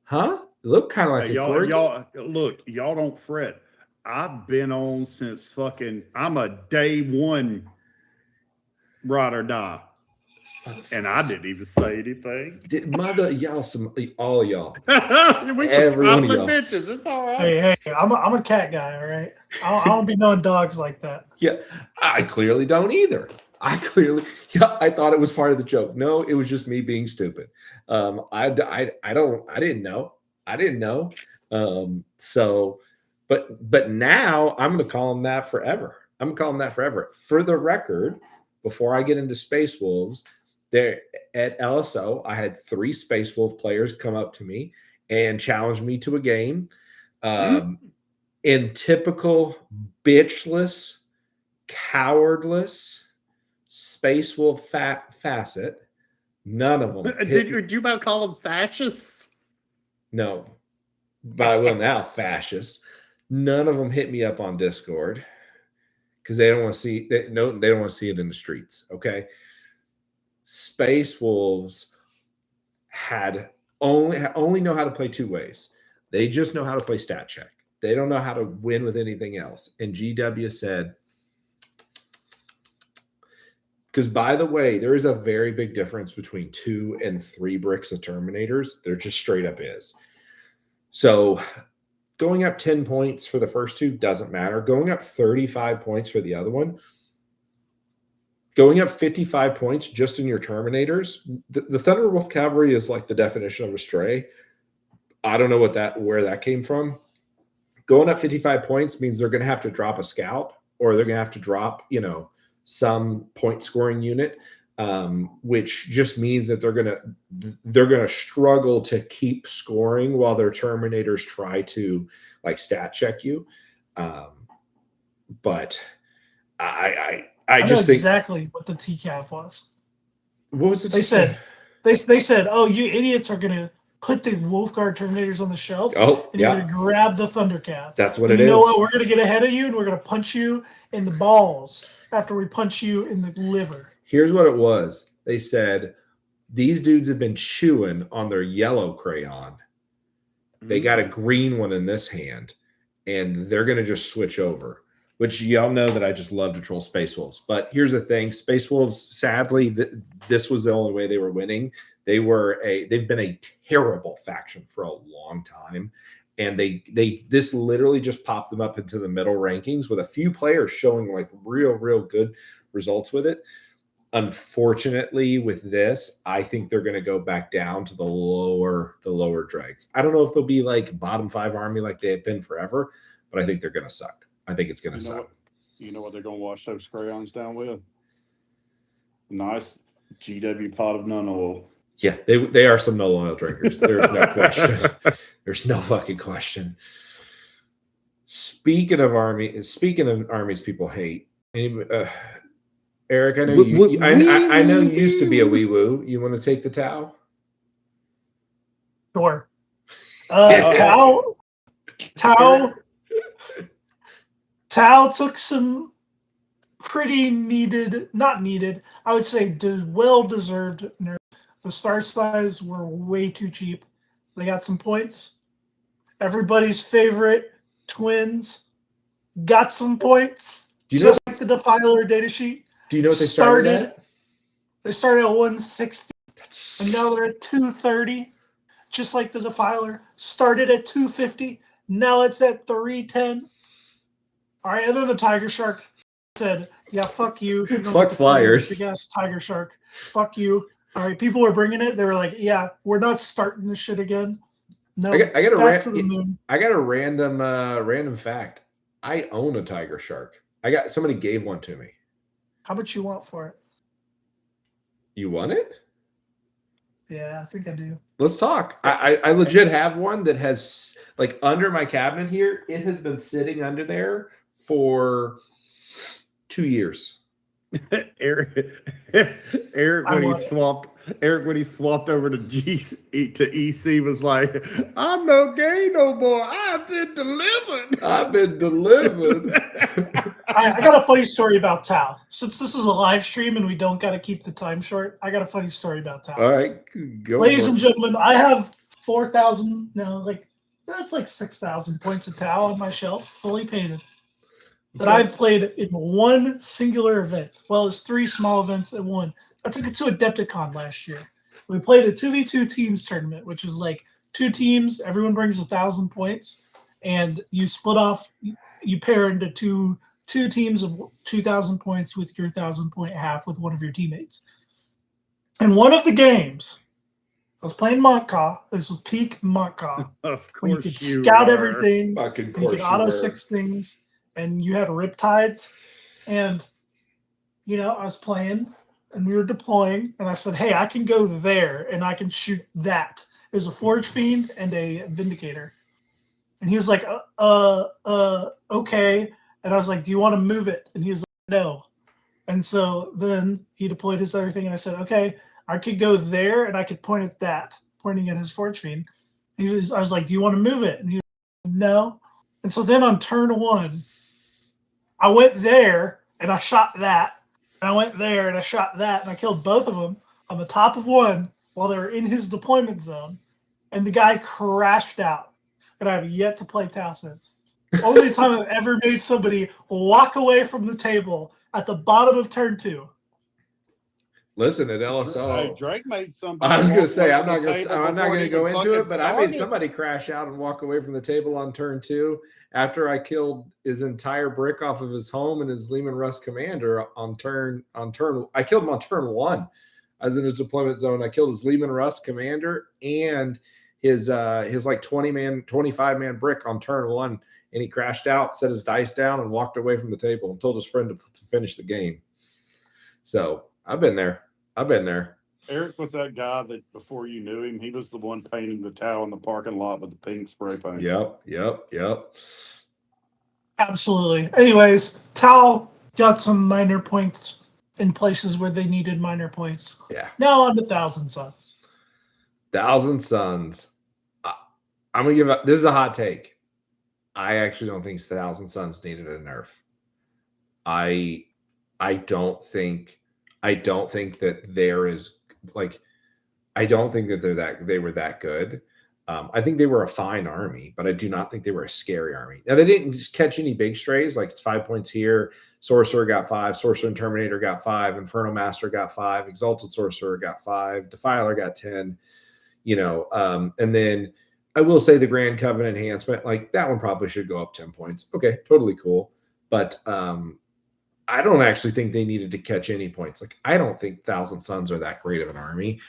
huh? It looked kind of like a corgi. Y'all don't fret. I've been on since I'm a day one ride or die. And I didn't even say anything. All y'all. Every one of y'all. Bitches. It's all right. Hey, I'm a cat guy, all right? I don't be knowing dogs like that. Yeah, I clearly don't either. I thought it was part of the joke. No, it was just me being stupid. I didn't know. But now I'm going to call him that forever. I'm going to call him that forever. For the record, before I get into Space Wolves, there at LSO, I had 3 Space Wolf players come up to me and challenge me to a game. In typical bitchless, cowardless Space Wolf facet, none of them. Did you about call them fascists? No, but I will now. Fascist. None of them hit me up on Discord because they don't want to see. They don't want to see it in the streets. Okay. Space Wolves only know how to play 2 ways. They just know how to play stat check. They don't know how to win with anything else. And GW said, Because, by the way, there is a very big difference between 2 and 3 bricks of Terminators. There just straight up is. So going up 10 points for the first 2 doesn't matter. Going up 35 points for the other one, going up 55 points just in your Terminators, the Thunderwolf Cavalry is like the definition of a stray. I don't know where that came from. Going up 55 points means they're going to have to drop a scout, or they're going to have to drop, some point scoring unit, which just means that they're going to struggle to keep scoring while their Terminators try to like stat check you. But I just know think exactly what the TCAF was. What was it? They said, they said, "Oh, you idiots are going to put the Wolfguard Terminators on the shelf, and you're going to grab the Thundercalf. That's what and it is. You know what? We're going to get ahead of you, and we're going to punch you in the balls after we punch you in the liver." Here's what it was. They said, these dudes have been chewing on their yellow crayon. They got a green one in this hand, and they're going to just switch over, which y'all know that I just love to troll Space Wolves. But here's the thing. Space Wolves, sadly, this was the only way they were winning. They've been a terrible faction for a long time. And this literally just popped them up into the middle rankings with a few players showing like real good results with it. Unfortunately, with this, I think they're going to go back down to the lower dregs. I don't know if they'll be like bottom 5 army like they have been forever, but I think they're going to suck. I think it's going to suck. You know what they're going to wash those crayons down with? Nice GW pot of nun oil. Yeah, they are some null oil drinkers. There's no question. There's no fucking question. Speaking of armies people hate. Eric, I know I know you used to be a wee woo. You want to take the Tau? Sure. Tau took some pretty not needed, I would say well-deserved nerfs. The star size were way too cheap. They got some points. Everybody's favorite twins got some points. Just like the Defiler data sheet. Do you know what they started at? They started at 160. And now they're at 230. Just like the Defiler. Started at 250. Now it's at 310. All right, and then the Tiger Shark said, "Yeah, fuck you. Fuck flyers. Big ass Tiger Shark. Fuck you." All right, people were bringing it. They were like, "Yeah, we're not starting this shit again." No, I got back to the moon. I got a random fact. I own a Tiger Shark. Somebody gave one to me. How much you want for it? You want it? Yeah, I think I do. Let's talk. I legit have one that has like under my cabinet here. It has been sitting under there for 2 years. Eric when he swapped over to EC was like, "I'm no gay no more. I've been delivered." I got a funny story about Tau. Since this is a live stream and we don't got to keep the time short, I got a funny story about Tau. All right, go. Ladies and gentlemen, I have 4,000. No, that's like 6,000 points of Tau on my shelf, fully painted. That I've played in one singular event. Well, it's 3 small events at one. I took it to Adepticon last year. We played a 2v2 teams tournament, which is like 2 teams. Everyone brings 1,000 points, and you split off. You pair into two teams of 2,000 points with your 1,000-point half with one of your teammates. And one of the games, I was playing Montcaw. This was peak Montcaw. Of course, when you could scout everything, you could auto 6 things. And you had riptides, and I was playing, and we were deploying, and I said, "Hey, I can go there, and I can shoot that." There's a Forge Fiend and a Vindicator, and he was like, okay." And I was like, "Do you want to move it?" And he was like, "No." And so then he deployed his other thing, and I said, "Okay, I could go there, and I could point at that," pointing at his Forge Fiend. I was like, "Do you want to move it?" And he was like, "No." And so then on turn 1. I went there and I shot that. And I went there and I shot that. And I killed both of them on the top of one while they were in his deployment zone. And the guy crashed out. And I have yet to play Tau since. Only time I've ever made somebody walk away from the table at the bottom of turn 2. Listen, at Hey, LSO, Drake made somebody. I was going to walk say away I'm from not the going to table I'm not before going to he go even into it, fucking but I made started. somebody crash out and walk away from the table on turn 2 after I killed his entire brick off of his home and his Lehman Russ commander on turn. I killed him on turn 1. I was in his deployment zone. I killed his Lehman Russ commander and his like 25 man brick on turn 1, and he crashed out, set his dice down, and walked away from the table and told his friend to finish the game. So I've been there. Eric was that guy that before you knew him, he was the one painting the towel in the parking lot with the pink spray paint. Yep. Absolutely. Anyways, Tal got some minor points in places where they needed minor points. Yeah. Now on to Thousand Suns. Thousand Suns. I'm gonna give up. This is a hot take. I actually don't think Thousand Suns needed a nerf. I don't think that there is like. I don't think that they were that good. I think they were a fine army, but I do not think they were a scary army. Now they didn't just catch any big strays. Like it's 5 points here. Sorcerer got 5. Sorcerer and Terminator got 5. Infernal Master got 5. Exalted Sorcerer got 5. Defiler got 10. And then I will say the Grand Covenant enhancement, like that one probably should go up 10 points. Okay, totally cool. But I don't actually think they needed to catch any points. Like I don't think Thousand Suns are that great of an army.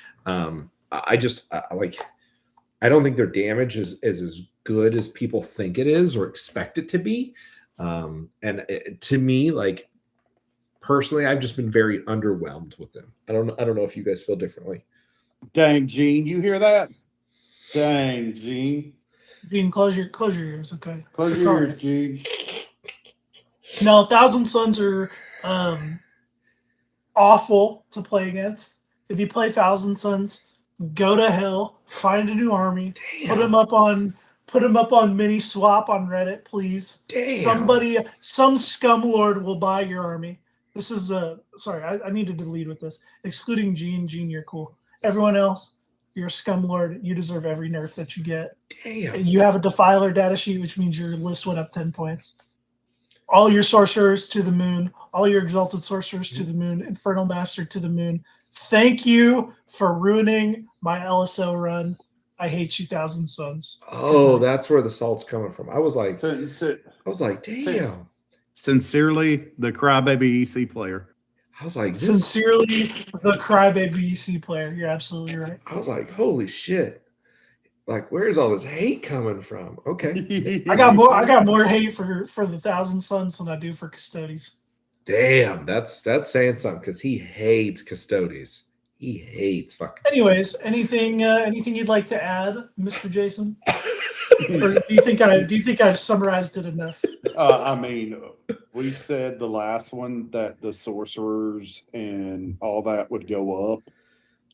I don't think their damage is as good as people think it is or expect it to be. To me, like personally, I've just been very underwhelmed with them. I don't know if you guys feel differently. Dang, Gene, you hear that? Dang, Gene. Gene, close your ears, okay? Close It's your all ears, right. Gene. No, Thousand Suns are awful to play against. If you play Thousand Suns, go to hell, find a new army, put them up on mini swap on Reddit, please. Damn. Some scumlord will buy your army. This is sorry, I needed to lead with this. Excluding Gene, you're cool. Everyone else, you're a scumlord. You deserve every nerf that you get. Damn. You have a Defiler data sheet, which means your list went up 10 points. All your sorcerers to the moon. All your exalted sorcerers to the moon. Infernal Master to the moon. Thank you for ruining my LSO run. I hate you, Thousand Suns. Oh, that's where the salt's coming from. I was like, damn. Sincerely, the crybaby EC player. I was like, sincerely, the crybaby EC player. You're absolutely right. I was like, holy shit. Like, where's all this hate coming from? Okay. I got more hate for the Thousand Suns than I do for Custodes. Damn, that's saying something because he hates Custodes. He hates fucking. Anyways, anything you'd like to add, Mr. Jason? Or do you think I've summarized it enough? I mean, we said the last one that the sorcerers and all that would go up.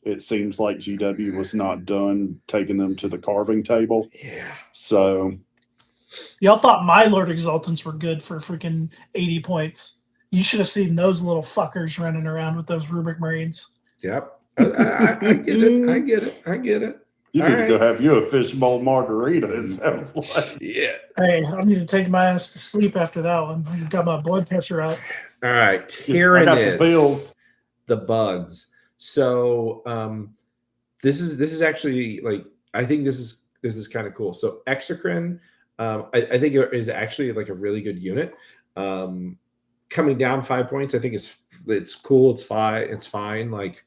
It seems like GW was not done taking them to the carving table. Yeah. So y'all thought my Lord Exaltants were good for freaking 80 points. You should have seen those little fuckers running around with those Rubric Marines. Yep. I get it. You need to go have you a fishbowl margarita, it sounds like. Yeah. Hey, I need to take my ass to sleep after that one. I got my blood pressure up. All right. I got some pills. The bugs. So this is actually like I think this is kind of cool. So Exocrine, I think it is actually like a really good unit. Coming down 5 points, I think it's cool. It's fine. Like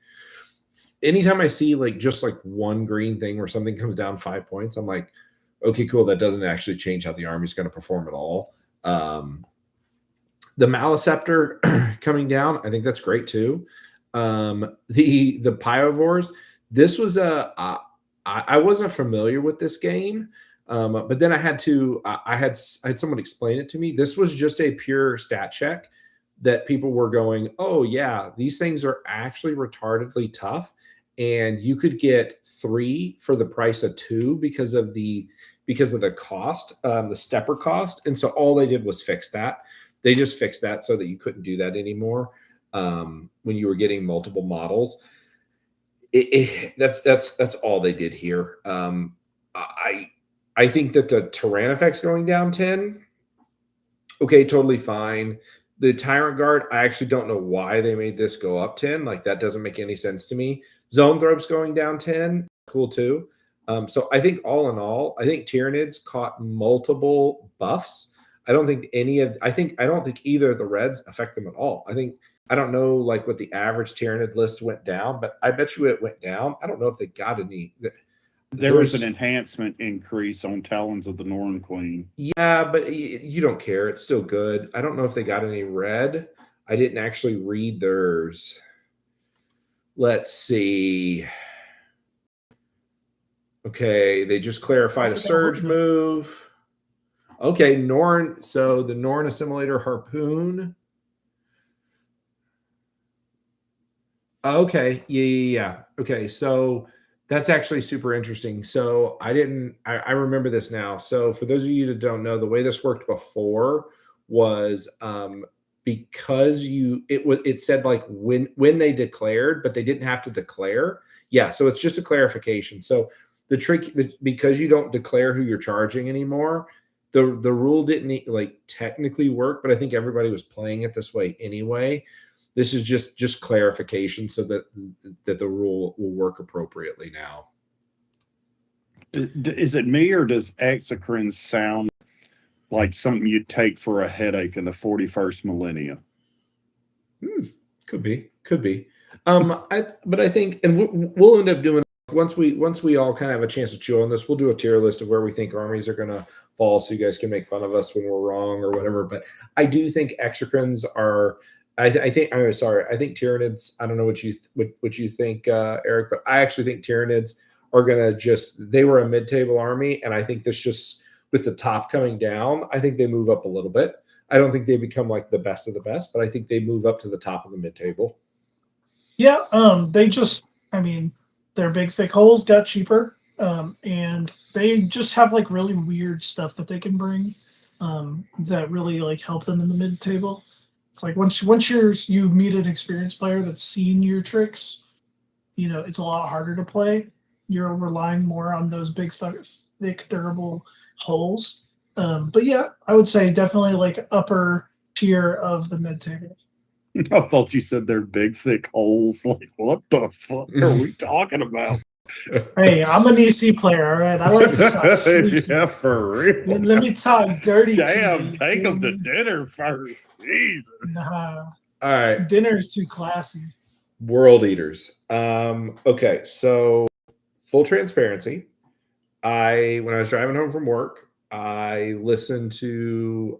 anytime I see like just like one green thing where something comes down 5 points, I'm like, okay, cool. That doesn't actually change how the army's going to perform at all. The Maleceptor coming down, I think that's great too. The Pyrovores, this was I wasn't familiar with this game, but then I had someone explain it to me. This was just a pure stat check that people were going, oh yeah, these things are actually retardedly tough, and you could get 3 for the price of 2 because of the cost, the stepper cost. And so all they did was fix that. They just fixed that so that you couldn't do that anymore. When you were getting multiple models, that's all they did here. I think that the Tyrannifex going down 10, okay, totally fine. The Tyrant Guard, I actually don't know why they made this go up 10. Like, that doesn't make any sense to me. Zone Thrope's going down 10. Cool, too. So I think all in all, I think Tyranids caught multiple buffs. I don't think either of the reds affect them at all. I don't know like what the average Tyranid list went down, but I bet you it went down. I don't know if they got any. There was an enhancement increase on Talons of the Norn Queen. Yeah, but you don't care. It's still good. I don't know if they got any red. I didn't actually read theirs. Let's see. Okay, they just clarified a surge move. Okay, Norn. So the Norn Assimilator Harpoon. Okay, yeah. Okay, so that's actually super interesting. So I remember this now. So for those of you that don't know, the way this worked before was because it said like when they declared, but they didn't have to declare. Yeah, so it's just a clarification. So the trick, because you don't declare who you're charging anymore, the rule didn't like technically work, but I think everybody was playing it this way anyway. This is just clarification so that the rule will work appropriately now. Is it me, or does exocrine sound like something you'd take for a headache in the 41st millennia? Could be. But I think, and we'll end up doing, once we all kind of have a chance to chew on this, we'll do a tier list of where we think armies are going to fall, so you guys can make fun of us when we're wrong or whatever. But I do think exocrines are. I think Tyranids. I don't know what you think, Eric, but I actually think Tyranids are gonna they were a mid-table army, and I think this just with the top coming down, I think they move up a little bit. I don't think they become like the best of the best, but I think they move up to the top of the mid-table. Yeah, their big thick holes got cheaper, and they just have like really weird stuff that they can bring that really like help them in the mid-table. It's like once you meet an experienced player that's seen your tricks, it's a lot harder to play. You're relying more on those big, thick, durable holes. But yeah, I would say definitely like upper tier of the mid table. I thought you said they're big, thick holes. Like, what the fuck are we talking about? Hey, I'm an EC player, all right? I like to talk. Yeah, for real. Let me talk dirty. Damn, take them to dinner first. Jesus. Nah. All right. Dinner is too classy. World Eaters. Okay, so full transparency. When I was driving home from work, I listened to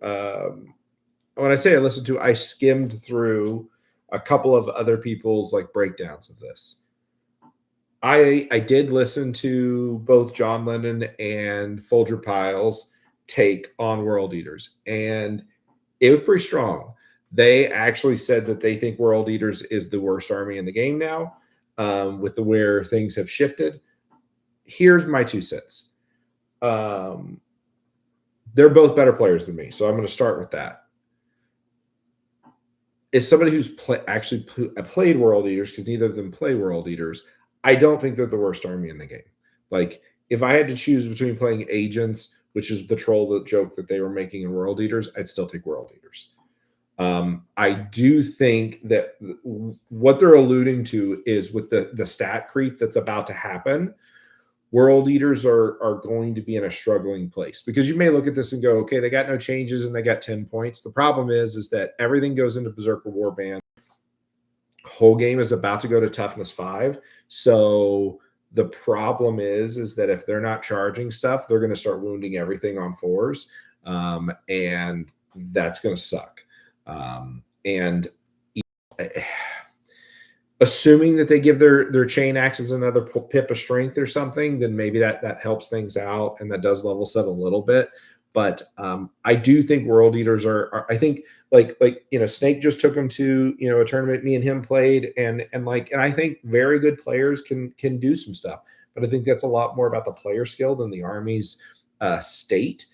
when I say I listened to, I skimmed through a couple of other people's like breakdowns of this. I did listen to both John Lennon and Folger Pile's take on World Eaters, and it was pretty strong. They actually said that they think World Eaters is the worst army in the game now, with where things have shifted. Here's my 2 cents. They're both better players than me, so I'm going to start with that. As somebody who's actually played World Eaters, because neither of them play World Eaters, I don't think they're the worst army in the game. Like, if I had to choose between playing Agents, which is the troll joke that they were making in World Eaters, I'd still take World Eaters. I do think that what they're alluding to is with the stat creep that's about to happen, World Eaters are going to be in a struggling place, because you may look at this and go, okay, they got no changes and they got 10 points. The problem is that everything goes into Berserker Warband. Whole game is about to go to toughness 5. So the problem is that if they're not charging stuff, they're going to start wounding everything on 4s. And that's going to suck. And assuming that they give their chain axes another pip of strength or something, then maybe that helps things out, and that does level set a little bit. But I do think World Eaters are I think like Snake just took them to a tournament me and him played, and I think very good players can do some stuff. But I think that's a lot more about the player skill than the army's state.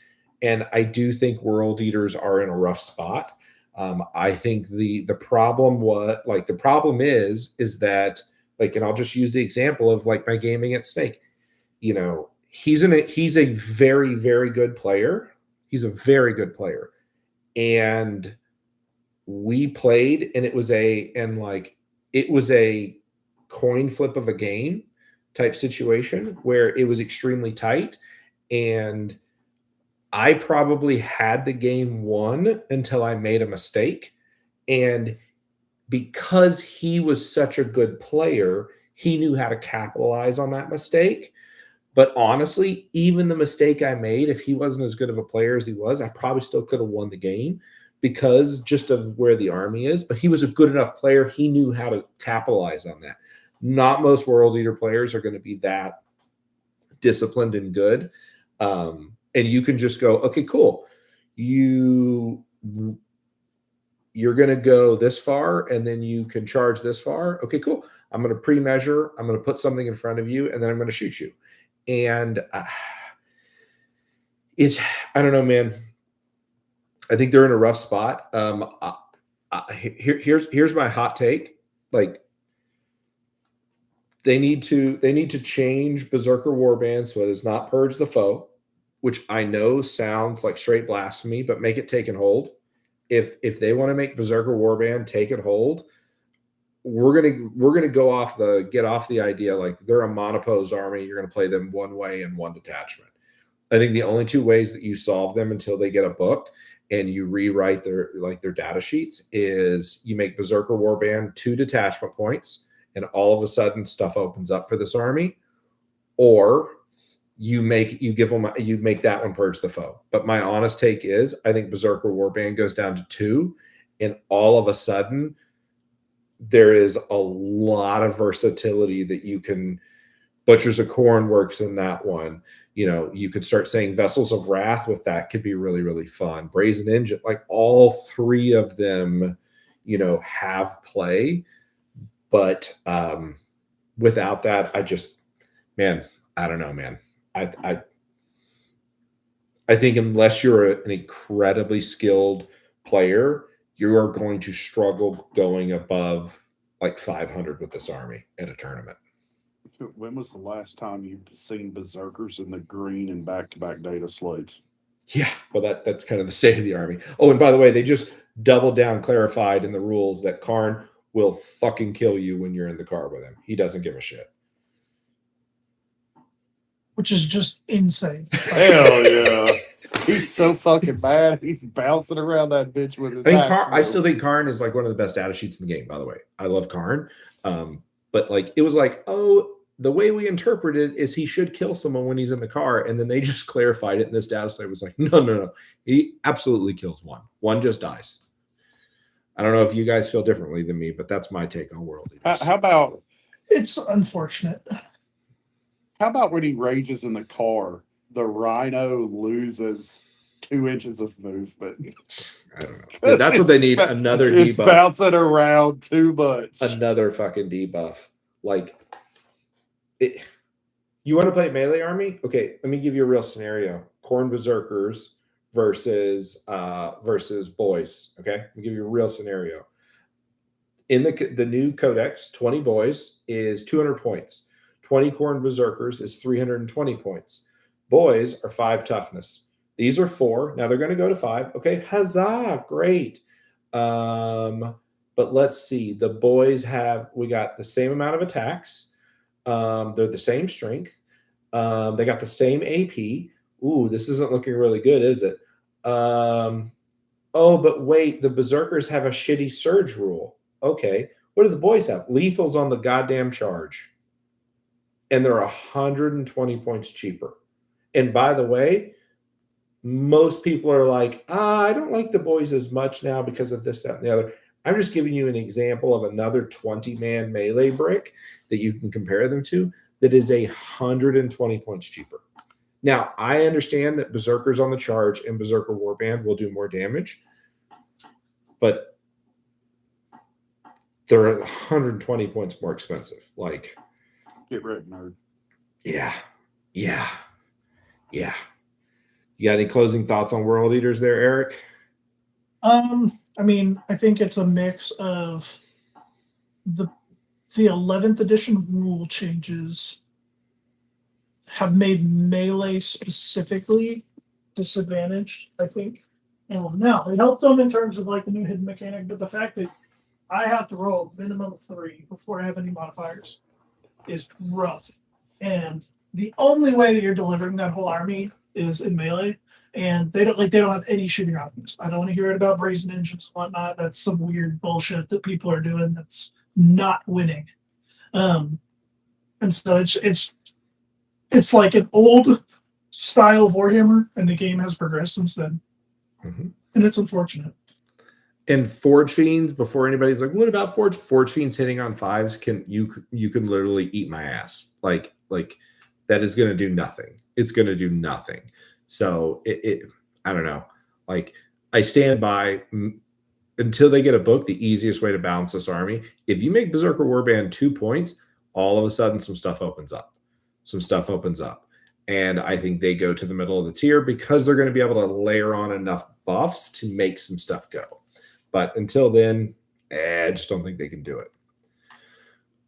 And I do think World Eaters are in a rough spot. I think the problem is that, like, and I'll just use the example of like my gaming at Snake. He's a very, very good player. He's a very good player. And we played, and it was a coin flip of a game type situation where it was extremely tight, and I probably had the game won until I made a mistake. And because he was such a good player, he knew how to capitalize on that mistake. But honestly, even the mistake I made, if he wasn't as good of a player as he was, I probably still could have won the game because just of where the army is. But he was a good enough player. He knew how to capitalize on that. Not most World Eater players are going to be that disciplined and good. And you can just go, okay, cool. You're going to go this far, and then you can charge this far. Okay, cool. I'm going to pre-measure. I'm going to put something in front of you, and then I'm going to shoot you. And I don't know, man. I think they're in a rough spot. Here's my hot take. Like, they need to change Berserker Warband so it does not purge the foe, which I know sounds like straight blasphemy, but make it take and hold. If they want to make Berserker Warband take and hold, we're gonna get off the idea like they're a monopose army. You're gonna play them one way and one detachment. I think the only two ways that you solve them until they get a book and you rewrite their data sheets is you make Berserker Warband 2 detachment points, and all of a sudden stuff opens up for this army, or you make that one purge the foe. But my honest take is I think Berserker Warband goes down to 2, and all of a sudden there is a lot of versatility that you can. Butchers of Khorne works in that one. You could start saying Vessels of Wrath with that could be really, really fun. Brazen Engine, like all 3 of them, have play. But without that, I don't know, man. I think unless you're an incredibly skilled player, you are going to struggle going above like 500 with this army at a tournament. When was the last time you've seen Berserkers in the green and back-to-back data slates? Yeah, well, that's kind of the state of the army. Oh, and by the way, they just doubled down, clarified in the rules that Karn will fucking kill you when you're in the car with him. He doesn't give a shit. Which is just insane. Hell yeah. He's so fucking bad. He's bouncing around that bitch with his I still think Karn is like one of the best data sheets in the game, by the way. I love Karn. But like it was like, oh, the way we interpret it is he should kill someone when he's in the car. And then they just clarified it. And this data set was like, no. He absolutely kills one. One just dies. I don't know if you guys feel differently than me, but that's my take on World Eaters. How about... It's unfortunate. How about when he rages in the car, the Rhino loses 2 inches of movement? I don't know. That's what they need. Another debuff. It's bouncing around too much. Another fucking debuff. like it, you want to play melee army? Okay, let me give you a real scenario. Khorne Berserkers versus boys. Okay, let me give you a real scenario. In the new codex, 20 boys is 200 points. 20 Khorne Berserkers is 320 points. Boys are 5 toughness. These are 4. Now they're going to go to 5. Okay, huzzah, great. But let's see. The boys we got the same amount of attacks. They're the same strength. They got the same AP. Ooh, this isn't looking really good, is it? Oh, but wait, the Berserkers have a shitty surge rule. Okay, what do the boys have? Lethal's on the goddamn charge. And they're 120 points cheaper. And by the way, most people are like, I don't like the boys as much now because of this, that, and the other. I'm just giving you an example of another 20-man melee brick that you can compare them to that is 120 points cheaper. Now, I understand that Berserkers on the charge and Berserker Warband will do more damage, but they're 120 points more expensive. Like, get wrecked, nerd. Yeah. You got any closing thoughts on World Eaters there, Eric? I mean, I think it's a mix of the 11th edition rule changes have made melee specifically disadvantaged, I think. No, it helped them in terms of like the new hidden mechanic, but the fact that I have to roll minimum of 3 before I have any modifiers is rough. And the only way that you're delivering that whole army is in melee. And they don't have any shooting options. I don't want to hear it about brazen engines and whatnot. That's some weird bullshit that people are doing that's not winning. And so it's like an old style of Warhammer, and the game has progressed since then. Mm-hmm. And it's unfortunate. And Forge Fiends, before anybody's like, what about Forge? Forge Fiends hitting on 5s you can literally eat my ass. Like that is going to do nothing. It's going to do nothing. So I don't know. Like I stand by until they get a book. The easiest way to balance this army, if you make Berserker Warband 2 points, all of a sudden some stuff opens up. And I think they go to the middle of the tier because they're going to be able to layer on enough buffs to make some stuff go. But until then, I just don't think they can do it.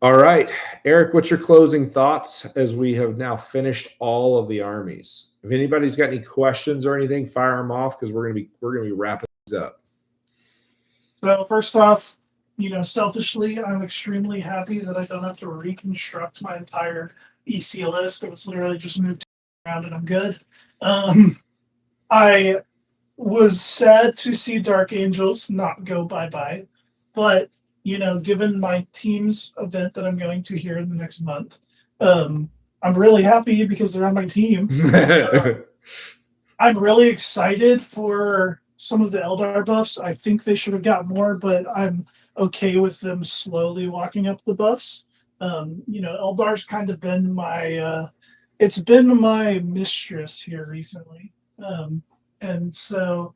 All right, Eric, what's your closing thoughts as we have now finished all of the armies? If anybody's got any questions or anything, fire them off because we're gonna be wrapping these up. So first off, selfishly, I'm extremely happy that I don't have to reconstruct my entire EC list. It was literally just moved around and I'm good. I was sad to see Dark Angels not go bye-bye, but given my team's event that I'm going to here in the next month, I'm really happy because they're on my team. I'm really excited for some of the Eldar buffs. I think they should have got more, but I'm okay with them slowly walking up the buffs. Eldar's kind of been it's been my mistress here recently. And so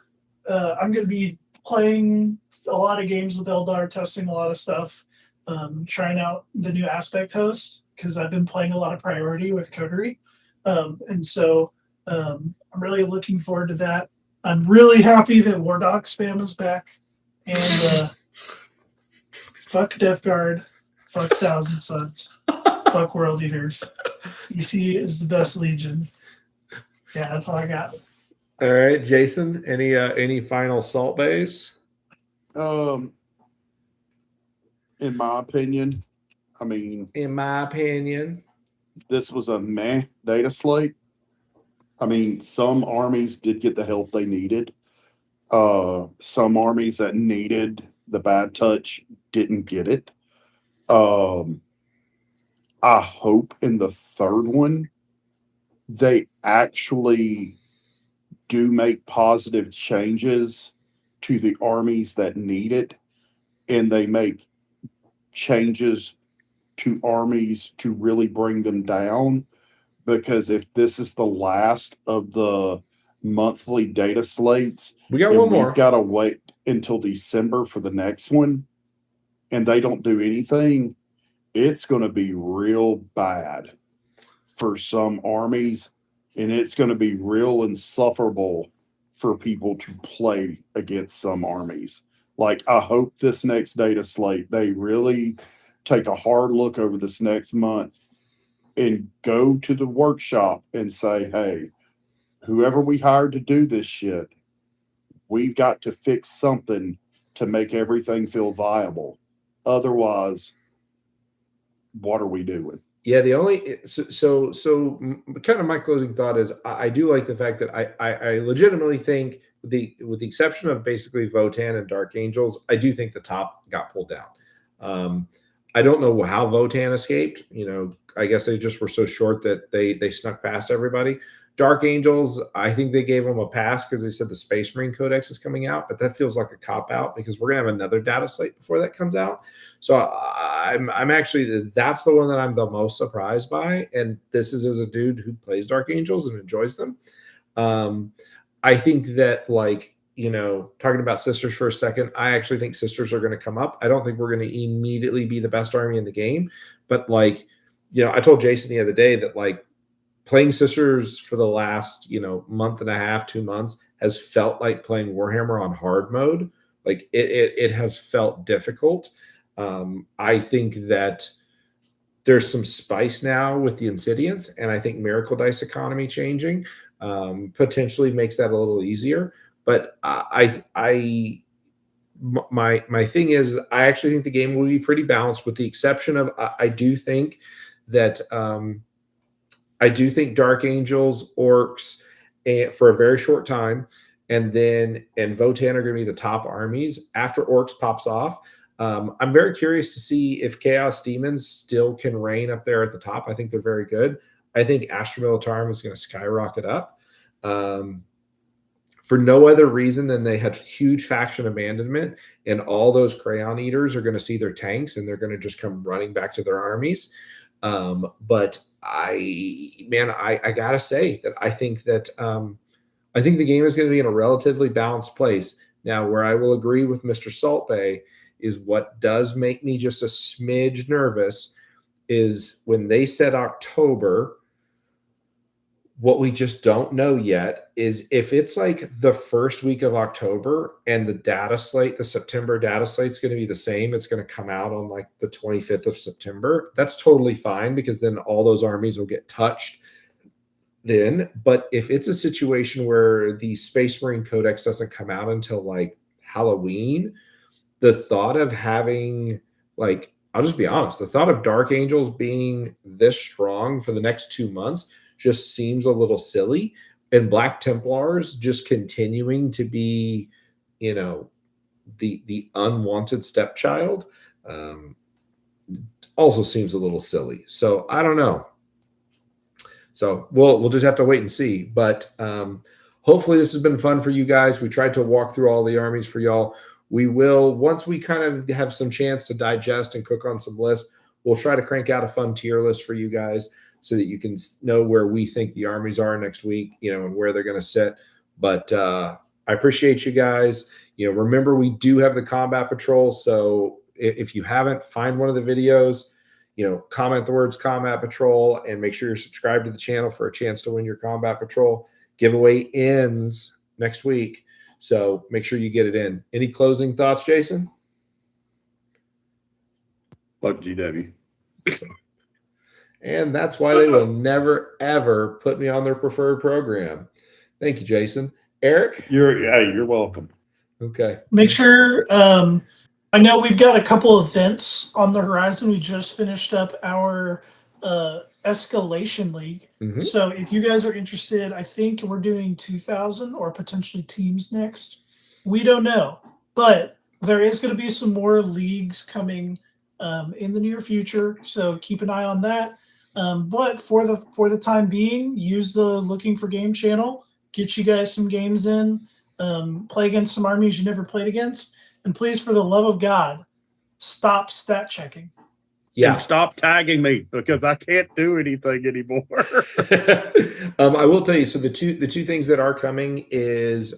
I'm going to be playing a lot of games with Eldar, testing a lot of stuff, trying out the new aspect host because I've been playing a lot of priority with Coterie. And so I'm really looking forward to that. I'm really happy that War Dog spam is back. And fuck Death Guard, fuck Thousand Suns, fuck World Eaters. EC is the best Legion. Yeah, that's all I got. All right, Jason, any final salt bays? In my opinion, this was a meh data slate. Some armies did get the help they needed. Some armies that needed the bad touch didn't get it. I hope in the third one they actually do make positive changes to the armies that need it, and they make changes to armies to really bring them down. Because if this is the last of the monthly data slates, We got one more. We've got to wait until December for the next one, and they don't do anything, it's going to be real bad for some armies, and it's going to be real insufferable for people to play against some armies. Like, I hope this next data slate, they really take a hard look over this next month and go to the workshop and say, hey, whoever we hired to do this shit, we've got to fix something to make everything feel viable. Otherwise, what are we doing? Yeah, the only so kind of my closing thought is I do like the fact that I legitimately think with the exception of basically Votan and Dark Angels, I do think the top got pulled down. I don't know how Votan escaped. I guess they just were so short that they snuck past everybody. Dark Angels, I think they gave them a pass because they said the Space Marine Codex is coming out, but that feels like a cop-out because we're going to have another data slate before that comes out. So I'm actually, that's the one that I'm the most surprised by, and this is as a dude who plays Dark Angels and enjoys them. I think that, talking about Sisters for a second, I actually think Sisters are going to come up. I don't think we're going to immediately be the best army in the game, but I told Jason the other day that playing Sisters for the last, month and a half, 2 months has felt like playing Warhammer on hard mode. It has felt difficult. I think that there's some spice now with the Insidiants, and I think Miracle Dice economy changing potentially makes that a little easier. But my thing is, I actually think the game will be pretty balanced, with the exception of I do think that Dark Angels, Orcs, for a very short time, and Votan are going to be the top armies after Orcs pops off. I'm very curious to see if Chaos Demons still can reign up there at the top. I think they're very good. I think Astra Militarum is going to skyrocket up. For no other reason than they had huge faction abandonment, and all those Crayon Eaters are going to see their tanks, and they're going to just come running back to their armies. But I gotta say that I think the game is going to be in a relatively balanced place. Now, where I will agree with Mr. Salt Bay is what does make me just a smidge nervous is when they said October. What we just don't know yet is if it's like the first week of October and the September data slate is going to be the same. It's going to come out on like the 25th of September. That's totally fine, because then all those armies will get touched then. But if it's a situation where the Space Marine Codex doesn't come out until like Halloween, the thought of having, like, I'll just be honest, the thought of Dark Angels being this strong for the next 2 months just seems a little silly, and Black Templars just continuing to be, the unwanted stepchild also seems a little silly. So I don't know. So we'll just have to wait and see. But hopefully this has been fun for you guys. We tried to walk through all the armies for y'all. We will, once we kind of have some chance to digest and cook on some lists, we'll try to crank out a fun tier list for you guys, so that you can know where we think the armies are next week, and where they're going to sit. But I appreciate you guys. Remember, we do have the Combat Patrol. So if you haven't, find one of the videos, comment the words Combat Patrol, and make sure you're subscribed to the channel for a chance to win your Combat Patrol. Giveaway ends next week, so make sure you get it in. Any closing thoughts, Jason? Fuck GW. And that's why they will never, ever put me on their preferred program. Thank you, Jason. Eric? You're welcome. Okay. Make sure, I know we've got a couple events on the horizon. We just finished up our Escalation League. Mm-hmm. So if you guys are interested, I think we're doing 2,000 or potentially teams next. We don't know. But there is going to be some more leagues coming in the near future. So keep an eye on that. But for the time being, use the Looking for Game channel. Get you guys some games in. Play against some armies you never played against. And please, for the love of God, stop stat checking. Yeah. And stop tagging me, because I can't do anything anymore. I will tell you. So the two things that are coming is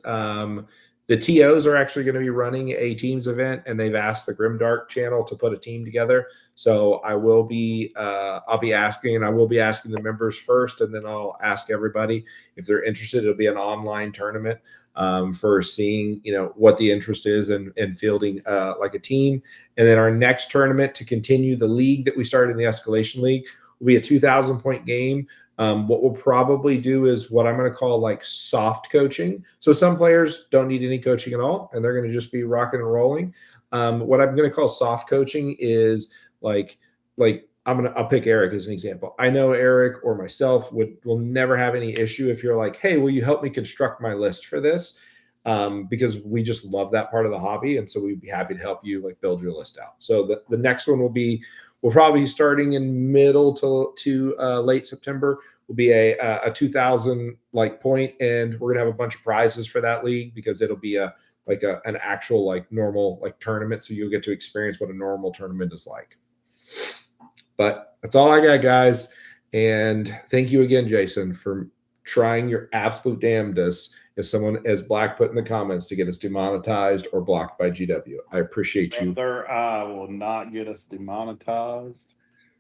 the TOs are actually going to be running a teams event, and they've asked the Grimdark channel to put a team together. So I'll be asking the members first, and then I'll ask everybody if they're interested. It'll be an online tournament for seeing, what the interest is in fielding like a team. And then our next tournament, to continue the league that we started in the Escalation League, will be a 2,000 point game. What we'll probably do is what I'm going to call like soft coaching. So some players don't need any coaching at all, and they're going to just be rocking and rolling. What I'm going to call soft coaching is like I'll pick Eric as an example. I know Eric or myself will never have any issue if you're like, hey, will you help me construct my list for this? Because we just love that part of the hobby, and so we'd be happy to help you like build your list out. So the next one we'll probably be starting in middle to late September. Will be a 2,000 like point, and we're gonna have a bunch of prizes for that league, because it'll be an actual like normal like tournament, so you'll get to experience what a normal tournament is like. But that's all I got, guys. And thank you again, Jason, for trying your absolute damnedest, as someone as Black put in the comments, to get us demonetized or blocked by GW. I appreciate you. Brother, I will not get us demonetized.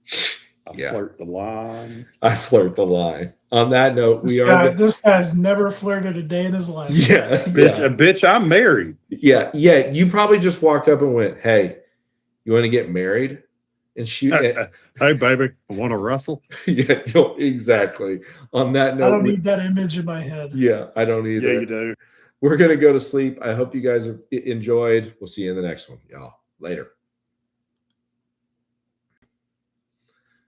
Flirt the line. I flirt the line. On that note, this guy's never flirted a day in his life. Yeah, bitch, I'm married. Yeah. You probably just walked up and went, "Hey, you want to get married?" And she, hey, baby, want to wrestle? Yeah, exactly. On that note, I don't need that image in my head. Yeah, I don't either. Yeah, you do. we're going to go to sleep. I hope you guys have enjoyed. We'll see you in the next one, y'all. Later.